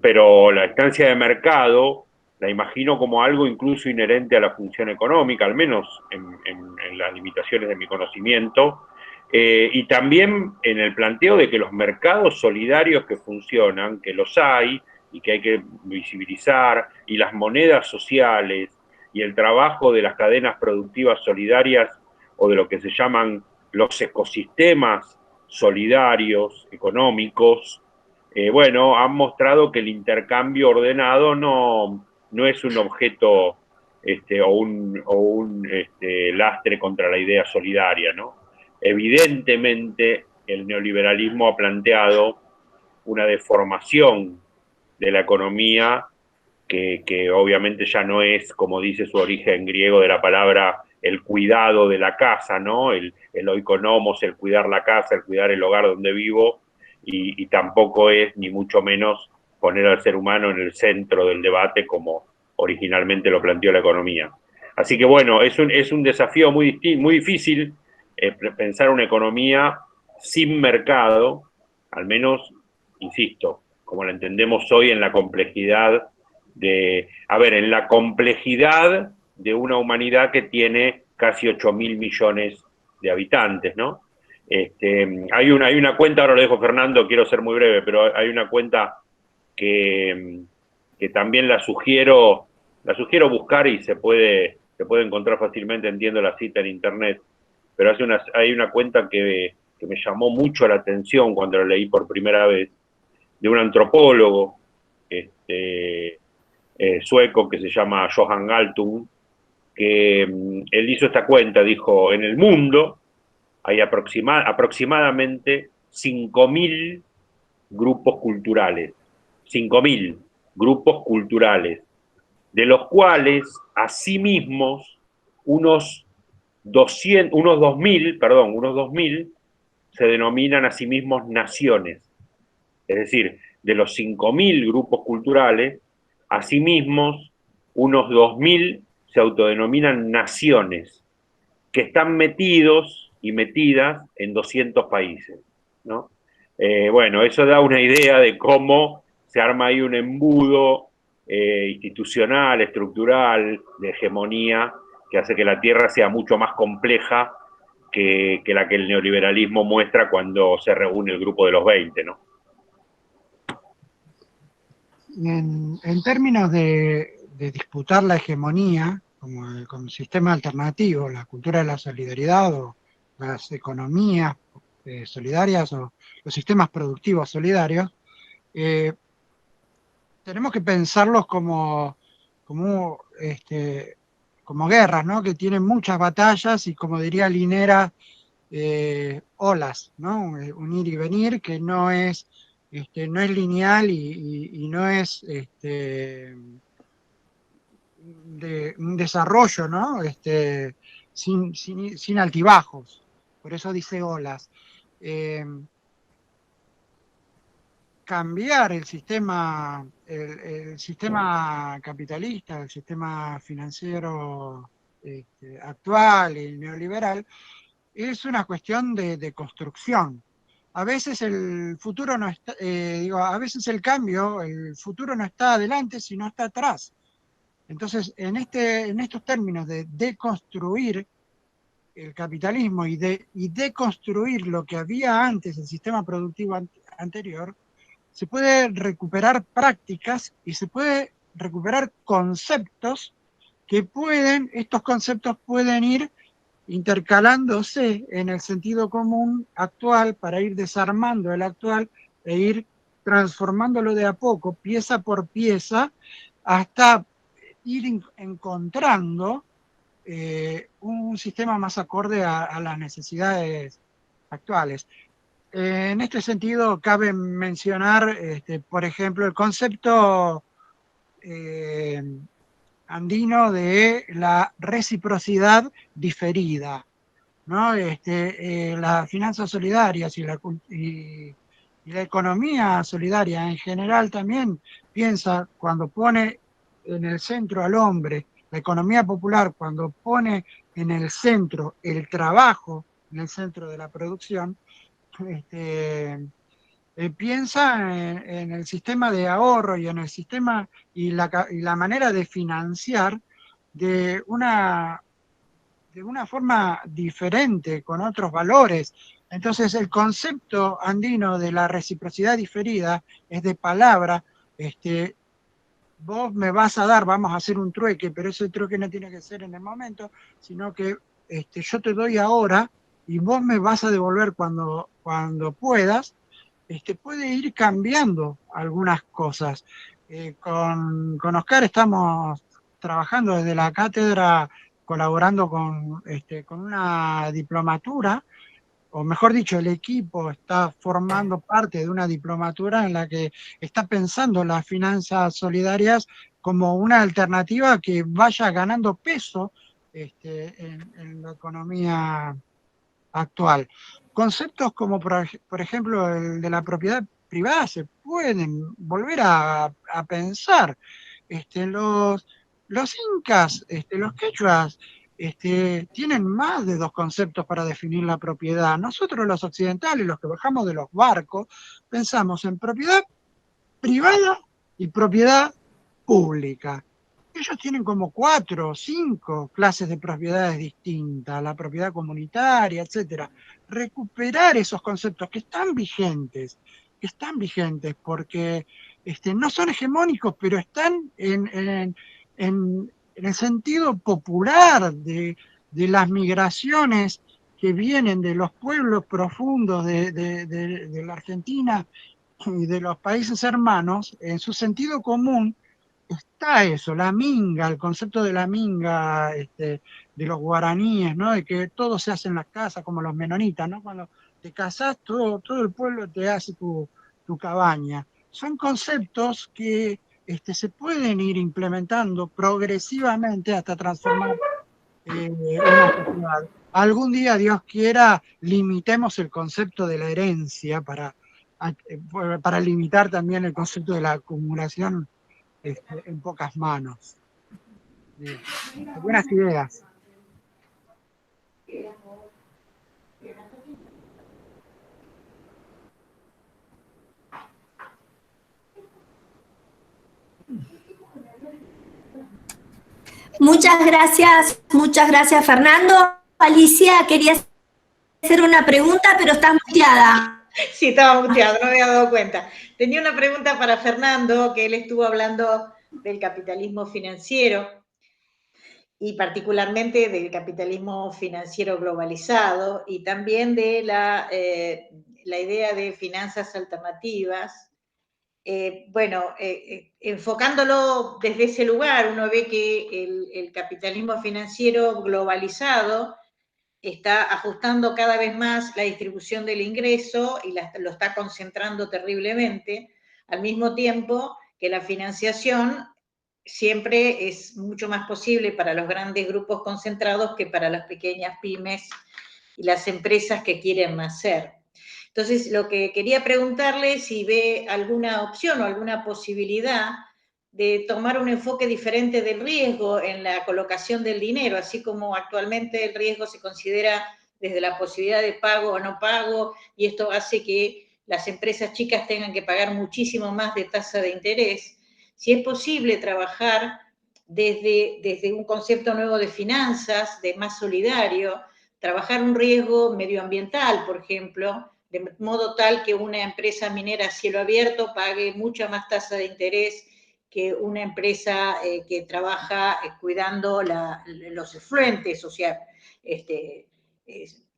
pero la instancia de mercado la imagino como algo incluso inherente a la función económica, al menos en las limitaciones de mi conocimiento, y también en el planteo de que los mercados solidarios que funcionan, que los hay y que hay que visibilizar, y las monedas sociales, y el trabajo de las cadenas productivas solidarias o de lo que se llaman los ecosistemas solidarios, económicos, bueno, han mostrado que el intercambio ordenado no es un objeto o un lastre contra la idea solidaria, ¿no? Evidentemente, el neoliberalismo ha planteado una deformación de la economía que obviamente ya no es, como dice su origen griego de la palabra, el cuidado de la casa, ¿no? El oikonomos, el cuidar la casa, el cuidar el hogar donde vivo, y tampoco es, ni mucho menos, poner al ser humano en el centro del debate como originalmente lo planteó la economía. Así que bueno, es un desafío muy difícil pensar una economía sin mercado, al menos, insisto, como la entendemos hoy en la complejidad en la complejidad de una humanidad que tiene casi 8.000 millones de habitantes, ¿no? Hay una cuenta, ahora lo dejo Fernando, quiero ser muy breve, pero hay una cuenta que también la sugiero buscar y se puede encontrar fácilmente, entiendo la cita en internet, pero hay una cuenta que me llamó mucho la atención cuando la leí por primera vez, de un antropólogo sueco que se llama Johan Galtung, que él hizo esta cuenta, dijo, en el mundo hay aproximadamente 5.000 grupos culturales, 5.000 grupos culturales, de los cuales asimismo unos 2.000 se denominan a sí mismos naciones. Es decir, de los 5.000 grupos culturales, asimismo, unos 2.000 se autodenominan naciones, que están metidos y metidas en 200 países, ¿no? Bueno, eso da una idea de cómo se arma ahí un embudo institucional, estructural, de hegemonía, que hace que la Tierra sea mucho más compleja que la que el neoliberalismo muestra cuando se reúne el grupo de los 20, ¿no? En términos de disputar la hegemonía como sistema alternativo, la cultura de la solidaridad o las economías solidarias o los sistemas productivos solidarios, tenemos que pensarlos como guerras, ¿no? Que tienen muchas batallas y, como diría Linera, olas, ¿no? Un ir y venir que no es lineal y no es de un desarrollo, ¿no? Sin altibajos. Por eso dice olas. Cambiar el sistema capitalista, el sistema financiero actual y neoliberal, es una cuestión de construcción. A veces el futuro no está, a veces el cambio, el futuro no está adelante, sino está atrás. Entonces, en estos términos de deconstruir el capitalismo y deconstruir lo que había antes, el sistema productivo anterior, se puede recuperar prácticas y se puede recuperar conceptos estos conceptos pueden ir intercalándose en el sentido común actual para ir desarmando el actual e ir transformándolo de a poco, pieza por pieza, hasta ir encontrando un sistema más acorde a las necesidades actuales. En este sentido, cabe mencionar, por ejemplo, el concepto andino de la reciprocidad diferida, ¿no? Las finanzas solidarias y la economía solidaria en general también piensa, cuando pone en el centro al hombre, la economía popular, cuando pone en el centro el trabajo, en el centro de la producción, piensa en el sistema de ahorro y en el sistema y la manera de financiar de una forma diferente, con otros valores. Entonces, el concepto andino de la reciprocidad diferida es de palabra, vos me vas a dar, vamos a hacer un trueque, pero ese trueque no tiene que ser en el momento, sino que yo te doy ahora y vos me vas a devolver cuando puedas. Puede ir cambiando algunas cosas. Con Oscar estamos trabajando desde la cátedra, colaborando con una diplomatura, o mejor dicho, el equipo está formando parte de una diplomatura en la que está pensando las finanzas solidarias como una alternativa que vaya ganando peso en la economía actual. Conceptos como, por ejemplo, el de la propiedad privada se pueden volver a pensar. Los incas, los quechuas, tienen más de 2 conceptos para definir la propiedad. Nosotros los occidentales, los que bajamos de los barcos, pensamos en propiedad privada y propiedad pública. Ellos tienen como 4 o 5 clases de propiedades distintas, la propiedad comunitaria, etcétera. Recuperar esos conceptos que están vigentes porque no son hegemónicos, pero están en el sentido popular de las migraciones que vienen de los pueblos profundos de la Argentina y de los países hermanos. En su sentido común está eso, la minga, el concepto de la minga de los guaraníes, ¿no? De que todo se hace en las casas, como los menonitas, ¿no? Cuando te casás, todo el pueblo te hace tu cabaña. Son conceptos que se pueden ir implementando progresivamente hasta transformar una sociedad. Algún día, Dios quiera, limitemos el concepto de la herencia para limitar también el concepto de la acumulación en pocas manos. Buenas ideas. Muchas gracias Fernando. Alicia, querías hacer una pregunta, pero estás muteada. Sí, estaba muteado, no me había dado cuenta. Tenía una pregunta para Fernando, que él estuvo hablando del capitalismo financiero y particularmente del capitalismo financiero globalizado y también de la idea de finanzas alternativas. Enfocándolo desde ese lugar, uno ve que el capitalismo financiero globalizado está ajustando cada vez más la distribución del ingreso y lo está concentrando terriblemente, al mismo tiempo que la financiación siempre es mucho más posible para los grandes grupos concentrados que para las pequeñas pymes y las empresas que quieren nacer. Entonces, lo que quería preguntarle es si ve alguna opción o alguna posibilidad de tomar un enfoque diferente del riesgo en la colocación del dinero, así como actualmente el riesgo se considera desde la posibilidad de pago o no pago, y esto hace que las empresas chicas tengan que pagar muchísimo más de tasa de interés. Si es posible trabajar desde un concepto nuevo de finanzas, de más solidario, trabajar un riesgo medioambiental, por ejemplo, de modo tal que una empresa minera a cielo abierto pague mucha más tasa de interés que una empresa que trabaja cuidando los efluentes, o sea,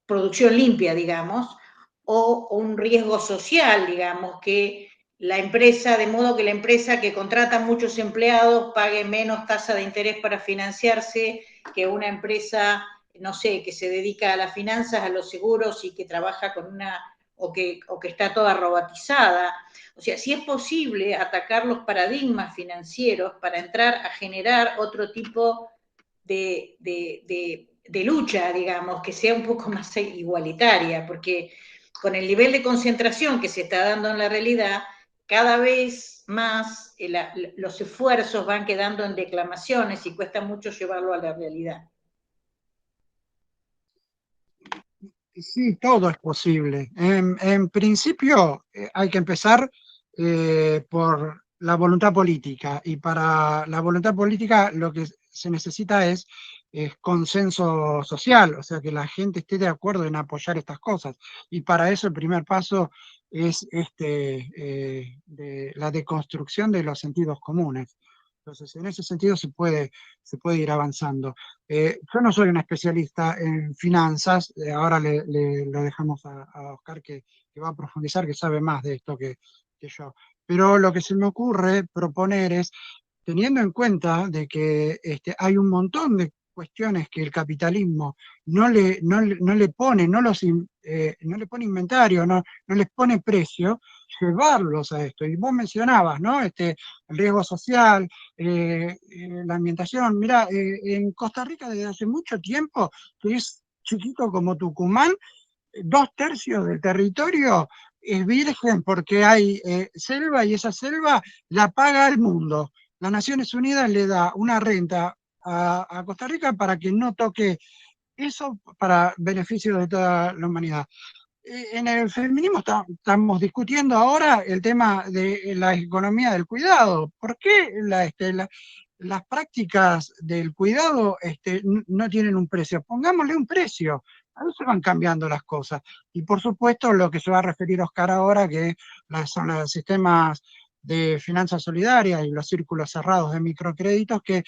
producción limpia, digamos, o un riesgo social, digamos, que la empresa, de modo que la empresa que contrata muchos empleados pague menos tasa de interés para financiarse que una empresa, no sé, que se dedica a las finanzas, a los seguros y que trabaja con una, o que está toda robotizada. O sea, si es posible atacar los paradigmas financieros para entrar a generar otro tipo de lucha, digamos, que sea un poco más igualitaria, porque con el nivel de concentración que se está dando en la realidad, cada vez más los esfuerzos van quedando en declamaciones y cuesta mucho llevarlo a la realidad. Sí, todo es posible. En principio, hay que empezar por la voluntad política, y para la voluntad política lo que se necesita es consenso social, o sea, que la gente esté de acuerdo en apoyar estas cosas. Y para eso el primer paso es de la deconstrucción de los sentidos comunes. Entonces, en ese sentido se puede ir avanzando. Yo no soy un especialista en finanzas, ahora lo dejamos a Oscar que va a profundizar, que sabe más de esto que yo. Pero lo que se me ocurre proponer es, teniendo en cuenta de que hay un montón de cuestiones que el capitalismo no le pone, no le pone inventario, no les pone precio, llevarlos a esto. Y vos mencionabas, ¿no? El riesgo social, la ambientación. Mirá, en Costa Rica desde hace mucho tiempo, que es chiquito como Tucumán, 2/3 del territorio es virgen porque hay selva, y esa selva la paga el mundo. Las Naciones Unidas le da una renta a Costa Rica para que no toque eso, para beneficio de toda la humanidad. En el feminismo estamos discutiendo ahora el tema de la economía del cuidado. ¿Por qué las prácticas del cuidado no tienen un precio? Pongámosle un precio. A veces van cambiando las cosas. Y por supuesto lo que se va a referir Oscar ahora, que son los sistemas de finanzas solidarias y los círculos cerrados de microcréditos que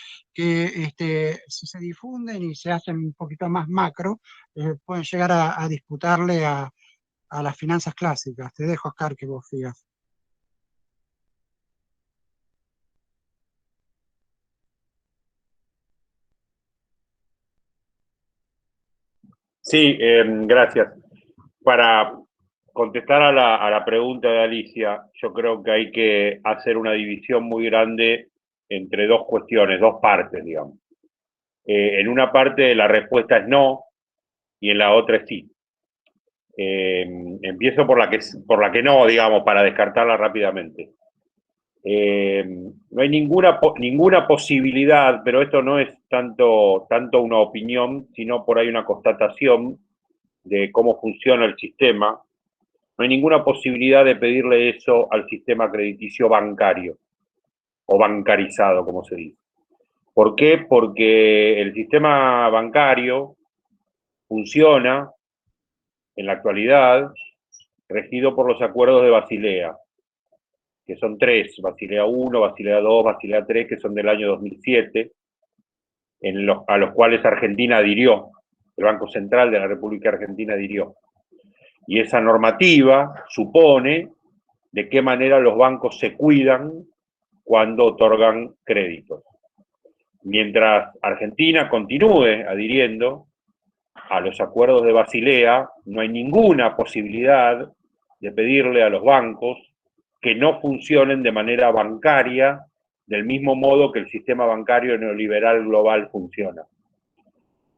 si se difunden y se hacen un poquito más macro, pueden llegar a disputarle a las finanzas clásicas. Te dejo, Oscar, que vos sigas. Sí, gracias. Para contestar a la pregunta de Alicia, yo creo que hay que hacer una división muy grande entre dos cuestiones, dos partes, digamos. En una parte la respuesta es no, y en la otra es sí. Empiezo por la que no, digamos, para descartarla rápidamente. No hay ninguna posibilidad, pero esto no es tanto una opinión, sino por ahí una constatación de cómo funciona el sistema. No hay ninguna posibilidad de pedirle eso al sistema crediticio bancario, o bancarizado, como se dice. ¿Por qué? Porque el sistema bancario funciona en la actualidad regido por los acuerdos de Basilea, que son 3, Basilea I, Basilea II, Basilea III, que son del año 2007, a los cuales Argentina adhirió, el Banco Central de la República Argentina adhirió. Y esa normativa supone de qué manera los bancos se cuidan cuando otorgan créditos. Mientras Argentina continúe adhiriendo a los acuerdos de Basilea, no hay ninguna posibilidad de pedirle a los bancos que no funcionen de manera bancaria del mismo modo que el sistema bancario neoliberal global funciona.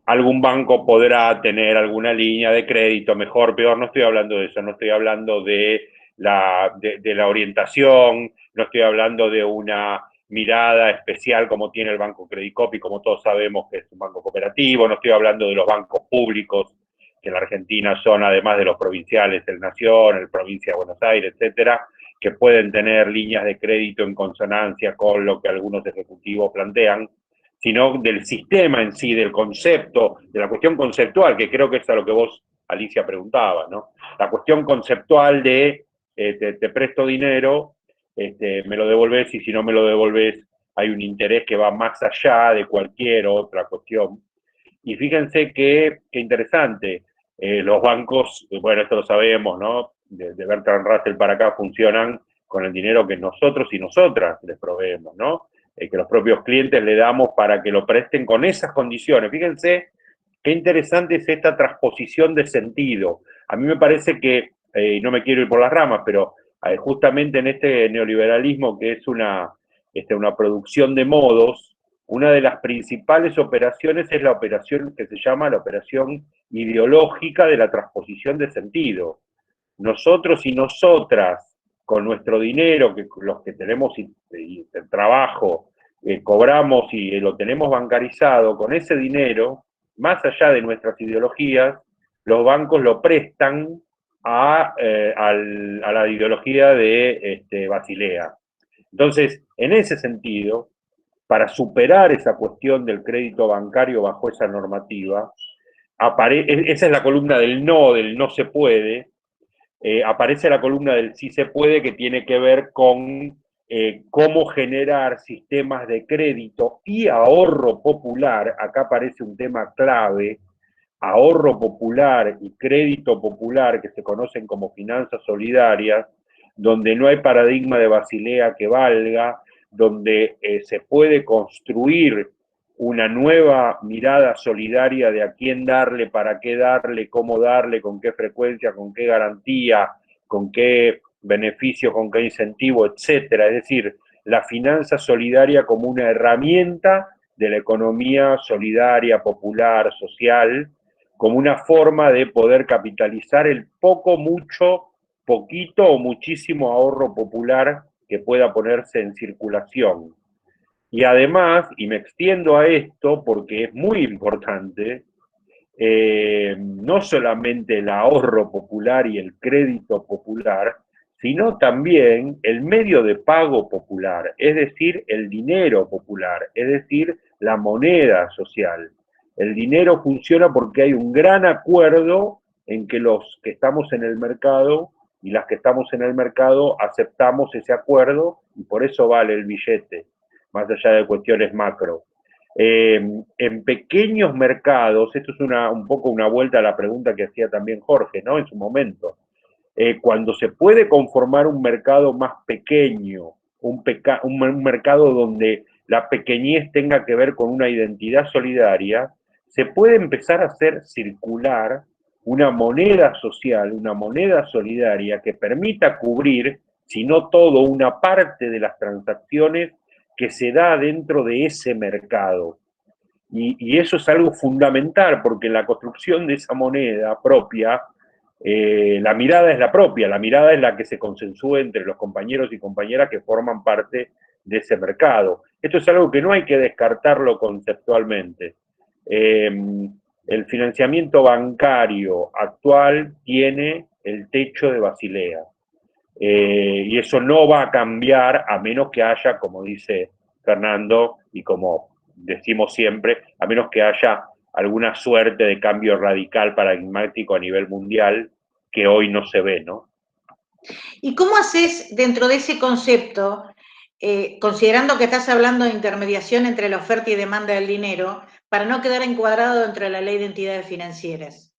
Algún banco podrá tener alguna línea de crédito, mejor, peor, no estoy hablando de eso, no estoy hablando de la orientación, no estoy hablando de una mirada especial como tiene el Banco Credicop y como todos sabemos que es un banco cooperativo. No estoy hablando de los bancos públicos, que en la Argentina son, además de los provinciales, el Nación, el Provincia de Buenos Aires, etcétera, que pueden tener líneas de crédito en consonancia con lo que algunos ejecutivos plantean, sino del sistema en sí, del concepto, de la cuestión conceptual, que creo que es a lo que vos, Alicia, preguntabas, ¿no? La cuestión conceptual de te presto dinero, me lo devolvés, y si no me lo devolvés hay un interés que va más allá de cualquier otra cuestión. Y fíjense que interesante, los bancos, bueno, esto lo sabemos, ¿no? De Bertrand Russell para acá funcionan con el dinero que nosotros y nosotras les proveemos, ¿no? Que los propios clientes le damos para que lo presten con esas condiciones. Fíjense qué interesante es esta transposición de sentido. A mí me parece que, no me quiero ir por las ramas, pero justamente en este neoliberalismo que es una producción de modos, una de las principales operaciones es la operación que se llama la operación ideológica de la transposición de sentido. Nosotros y nosotras, con nuestro dinero, que los que tenemos y el trabajo, cobramos y lo tenemos bancarizado, con ese dinero, más allá de nuestras ideologías, los bancos lo prestan a la ideología de Basilea. Entonces, en ese sentido, para superar esa cuestión del crédito bancario bajo esa normativa, esa es la columna del no se puede, aparece la columna del sí se puede, que tiene que ver con cómo generar sistemas de crédito y ahorro popular. Acá aparece un tema clave: ahorro popular y crédito popular, que se conocen como finanzas solidarias, donde no hay paradigma de Basilea que valga, donde se puede construir una nueva mirada solidaria de a quién darle, para qué darle, cómo darle, con qué frecuencia, con qué garantía, con qué beneficio, con qué incentivo, etcétera. Es decir, la finanza solidaria como una herramienta de la economía solidaria, popular, social, como una forma de poder capitalizar el poco, mucho, poquito o muchísimo ahorro popular que pueda ponerse en circulación. Y además, y me extiendo a esto porque es muy importante, no solamente el ahorro popular y el crédito popular, sino también el medio de pago popular, es decir, el dinero popular, es decir, la moneda social. El dinero funciona porque hay un gran acuerdo en que los que estamos en el mercado y las que estamos en el mercado aceptamos ese acuerdo, y por eso vale el billete, más allá de cuestiones macro. En pequeños mercados, esto es un poco una vuelta a la pregunta que hacía también Jorge, ¿no? En su momento. Cuando se puede conformar un mercado más pequeño, un mercado donde la pequeñez tenga que ver con una identidad solidaria, se puede empezar a hacer circular una moneda social, una moneda solidaria que permita cubrir, si no todo, una parte de las transacciones que se da dentro de ese mercado. Y eso es algo fundamental, porque en la construcción de esa moneda propia, la mirada es la propia, la mirada es la que se consensúa entre los compañeros y compañeras que forman parte de ese mercado. Esto es algo que no hay que descartarlo conceptualmente. El financiamiento bancario actual tiene el techo de Basilea. Y eso no va a cambiar a menos que haya, como dice Fernando, y como decimos siempre, a menos que haya alguna suerte de cambio radical paradigmático a nivel mundial, que hoy no se ve, ¿no? ¿Y cómo haces dentro de ese concepto, considerando que estás hablando de intermediación entre la oferta y demanda del dinero, para no quedar encuadrado dentro de la ley de entidades financieras?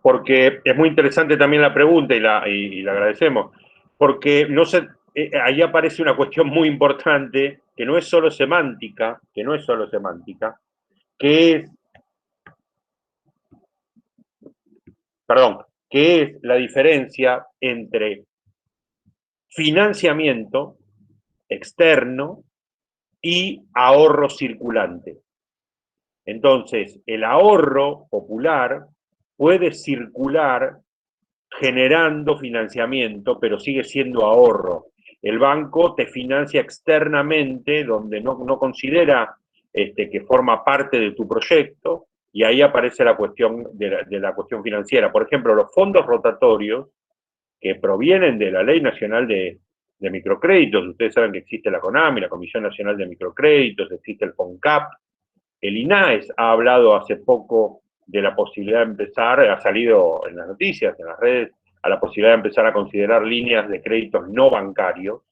Porque es muy interesante también la pregunta, y la agradecemos, porque ahí aparece una cuestión muy importante, que no es solo semántica, que es la diferencia entre financiamiento externo y ahorro circulante. Entonces, el ahorro popular puede circular generando financiamiento, pero sigue siendo ahorro. el banco te financia externamente, donde no considera que forma parte de tu proyecto, y ahí aparece la cuestión de la cuestión financiera. Por ejemplo, los fondos rotatorios que provienen de la Ley Nacional de Microcréditos, ustedes saben que existe la CONAMI, la Comisión Nacional de Microcréditos, existe el FONCAP, el INAES ha hablado hace poco de la posibilidad de empezar, ha salido en las noticias, en las redes, a la posibilidad de empezar a considerar líneas de créditos no bancarios.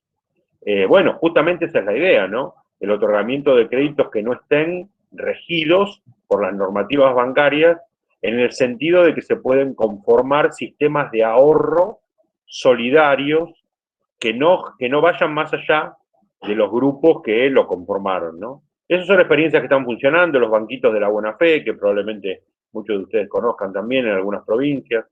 Bueno, justamente esa es la idea, ¿no? El otorgamiento de créditos que no estén regidos por las normativas bancarias, en el sentido de que se pueden conformar sistemas de ahorro solidarios que no vayan más allá de los grupos que lo conformaron, ¿no? Esas son experiencias que están funcionando, los banquitos de la buena fe, que probablemente muchos de ustedes conozcan también en algunas provincias.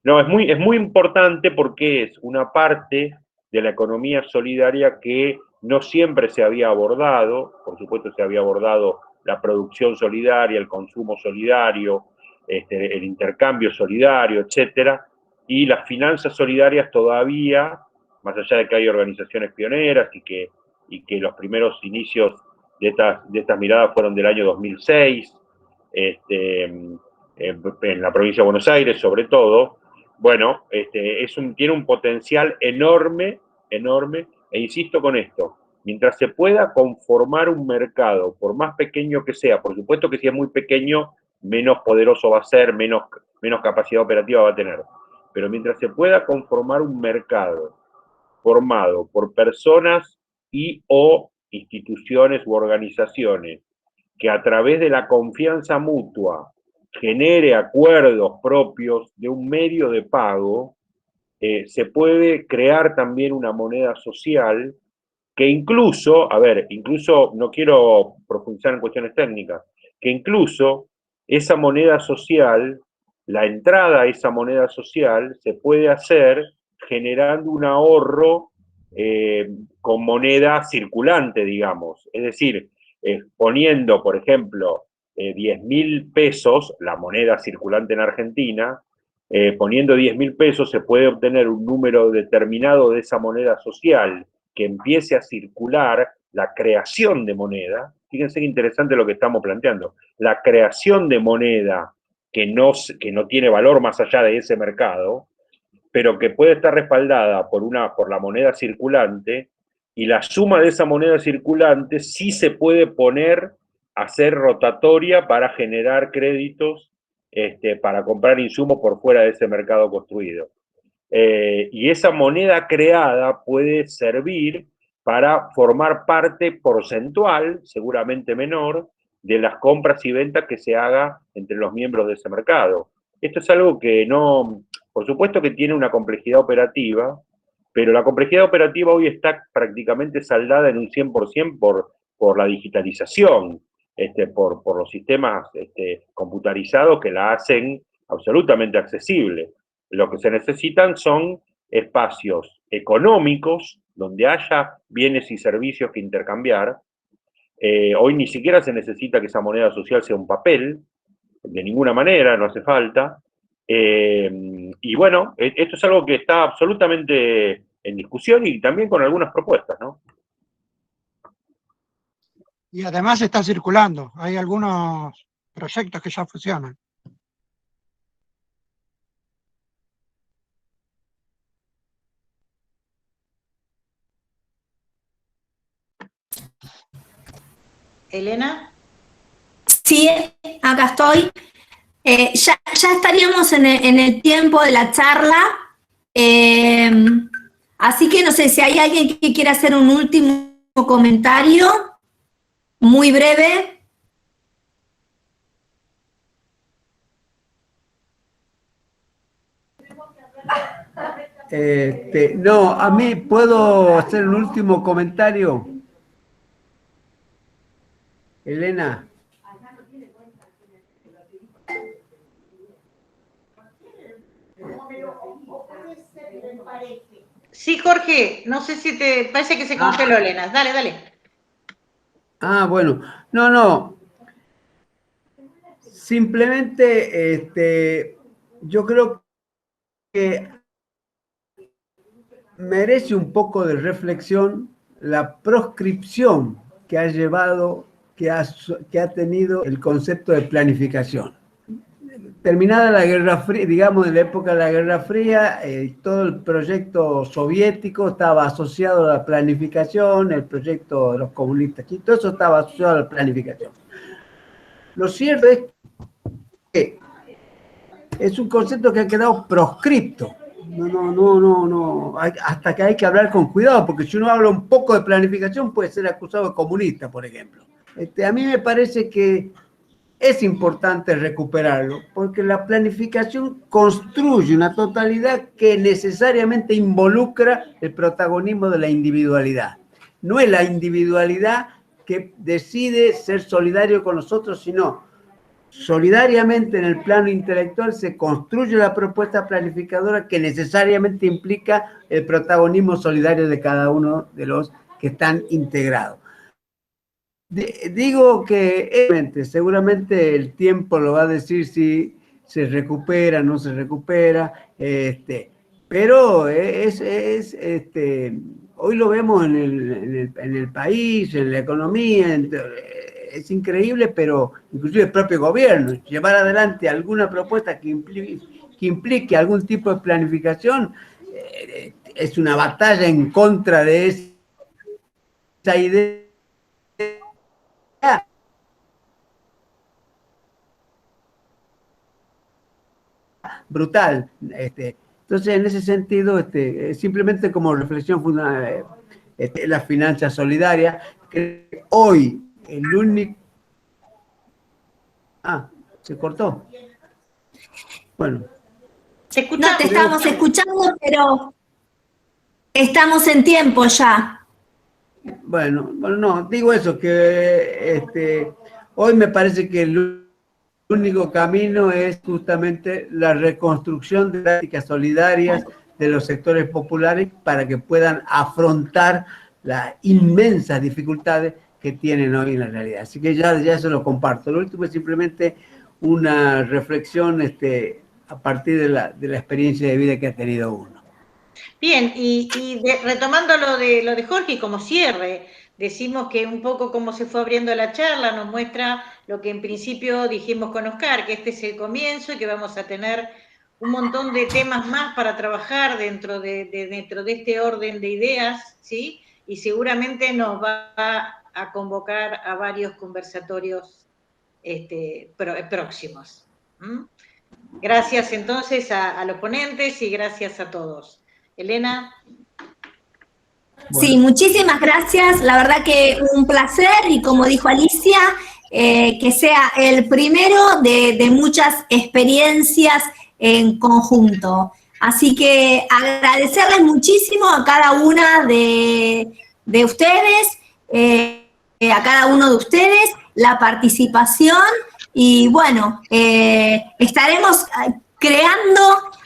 No, es muy importante porque es una parte de la economía solidaria que no siempre se había abordado. Por supuesto se había abordado la producción solidaria, el consumo solidario, el intercambio solidario, etcétera, y las finanzas solidarias todavía, más allá de que hay organizaciones pioneras y que los primeros inicios de estas miradas fueron del año 2006, en la provincia de Buenos Aires sobre todo, bueno, tiene un potencial enorme, enorme, e insisto con esto, mientras se pueda conformar un mercado, por más pequeño que sea, por supuesto que si es muy pequeño, menos poderoso va a ser, menos capacidad operativa va a tener, pero mientras se pueda conformar un mercado formado por personas y o instituciones u organizaciones que a través de la confianza mutua genere acuerdos propios de un medio de pago, se puede crear también una moneda social que incluso, incluso no quiero profundizar en cuestiones técnicas, que incluso esa moneda social, la entrada a esa moneda social se puede hacer generando un ahorro con moneda circulante, digamos. Es decir, poniendo, por ejemplo, 10.000 pesos, la moneda circulante en Argentina, poniendo 10.000 pesos se puede obtener un número determinado de esa moneda social que empiece a circular, la creación de moneda. Fíjense qué interesante lo que estamos planteando. La creación de moneda que no tiene valor más allá de ese mercado, pero que puede estar respaldada por la moneda circulante, y la suma de esa moneda circulante sí se puede poner a ser rotatoria para generar créditos para comprar insumos por fuera de ese mercado construido. Y esa moneda creada puede servir para formar parte porcentual, seguramente menor, de las compras y ventas que se haga entre los miembros de ese mercado. Esto es algo que no, por supuesto que tiene una complejidad operativa, pero la complejidad operativa hoy está prácticamente saldada en un 100% por la digitalización, por los sistemas computarizados que la hacen absolutamente accesible. Lo que se necesitan son espacios económicos donde haya bienes y servicios que intercambiar. Hoy ni siquiera se necesita que esa moneda social sea un papel, de ninguna manera, no hace falta. Y bueno, esto es algo que está absolutamente en discusión y también con algunas propuestas, ¿no? Y además está circulando, hay algunos proyectos que ya funcionan. Elena. Sí, acá estoy. Ya estaríamos en el tiempo de la charla, así que no sé si hay alguien que quiera hacer un último comentario, muy breve. No, a mí puedo hacer un último comentario. Elena. Sí, Jorge, no sé si te parece que se congeló, Elena. Dale, dale. Bueno. No. Simplemente, yo creo que merece un poco de reflexión la proscripción que ha llevado, que ha tenido el concepto de planificación. Terminada la Guerra Fría, digamos, en la época de la Guerra Fría, todo el proyecto soviético estaba asociado a la planificación, el proyecto de los comunistas, y todo eso estaba asociado a la planificación. Lo cierto es que es un concepto que ha quedado proscripto. Hasta que hay que hablar con cuidado, porque si uno habla un poco de planificación puede ser acusado de comunista, por ejemplo. A mí me parece que es importante recuperarlo, porque la planificación construye una totalidad que necesariamente involucra el protagonismo de la individualidad. No es la individualidad que decide ser solidario con nosotros, sino solidariamente en el plano intelectual se construye la propuesta planificadora que necesariamente implica el protagonismo solidario de cada uno de los que están integrados. Digo que seguramente el tiempo lo va a decir si se recupera, no se recupera, pero hoy lo vemos en el país, en la economía, es increíble, pero inclusive el propio gobierno, llevar adelante alguna propuesta que implique algún tipo de planificación, es una batalla en contra de esa idea brutal. Entonces, en ese sentido, simplemente como reflexión fundamental, las finanzas solidarias, que hoy el único... Ah, se cortó. Bueno. No te estamos escuchando, pero estamos en tiempo ya. Bueno, no, digo eso, que hoy me parece que el único camino es justamente la reconstrucción de prácticas solidarias de los sectores populares para que puedan afrontar las inmensas dificultades que tienen hoy en la realidad. Así que ya se lo comparto. Lo último es simplemente una reflexión a partir de la experiencia de vida que ha tenido uno. Bien, retomando lo de Jorge, y como cierre, decimos que un poco como se fue abriendo la charla nos muestra lo que en principio dijimos con Oscar, que este es el comienzo y que vamos a tener un montón de temas más para trabajar dentro de este orden de ideas, ¿sí? Y seguramente nos va a convocar a varios conversatorios próximos. Gracias entonces a los ponentes y gracias a todos. Elena. Sí, muchísimas gracias. La verdad que un placer y como dijo Alicia, que sea el primero de muchas experiencias en conjunto. Así que agradecerles muchísimo a cada una de ustedes, a cada uno de ustedes, la participación y bueno, estaremos creando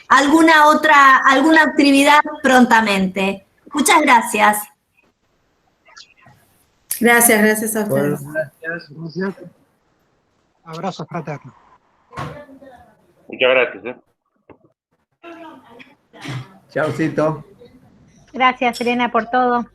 alguna actividad prontamente. Muchas gracias. Gracias a ustedes. Bueno, gracias. Abrazos fraternos. Muchas gracias. Chaucito. Gracias, Elena, por todo.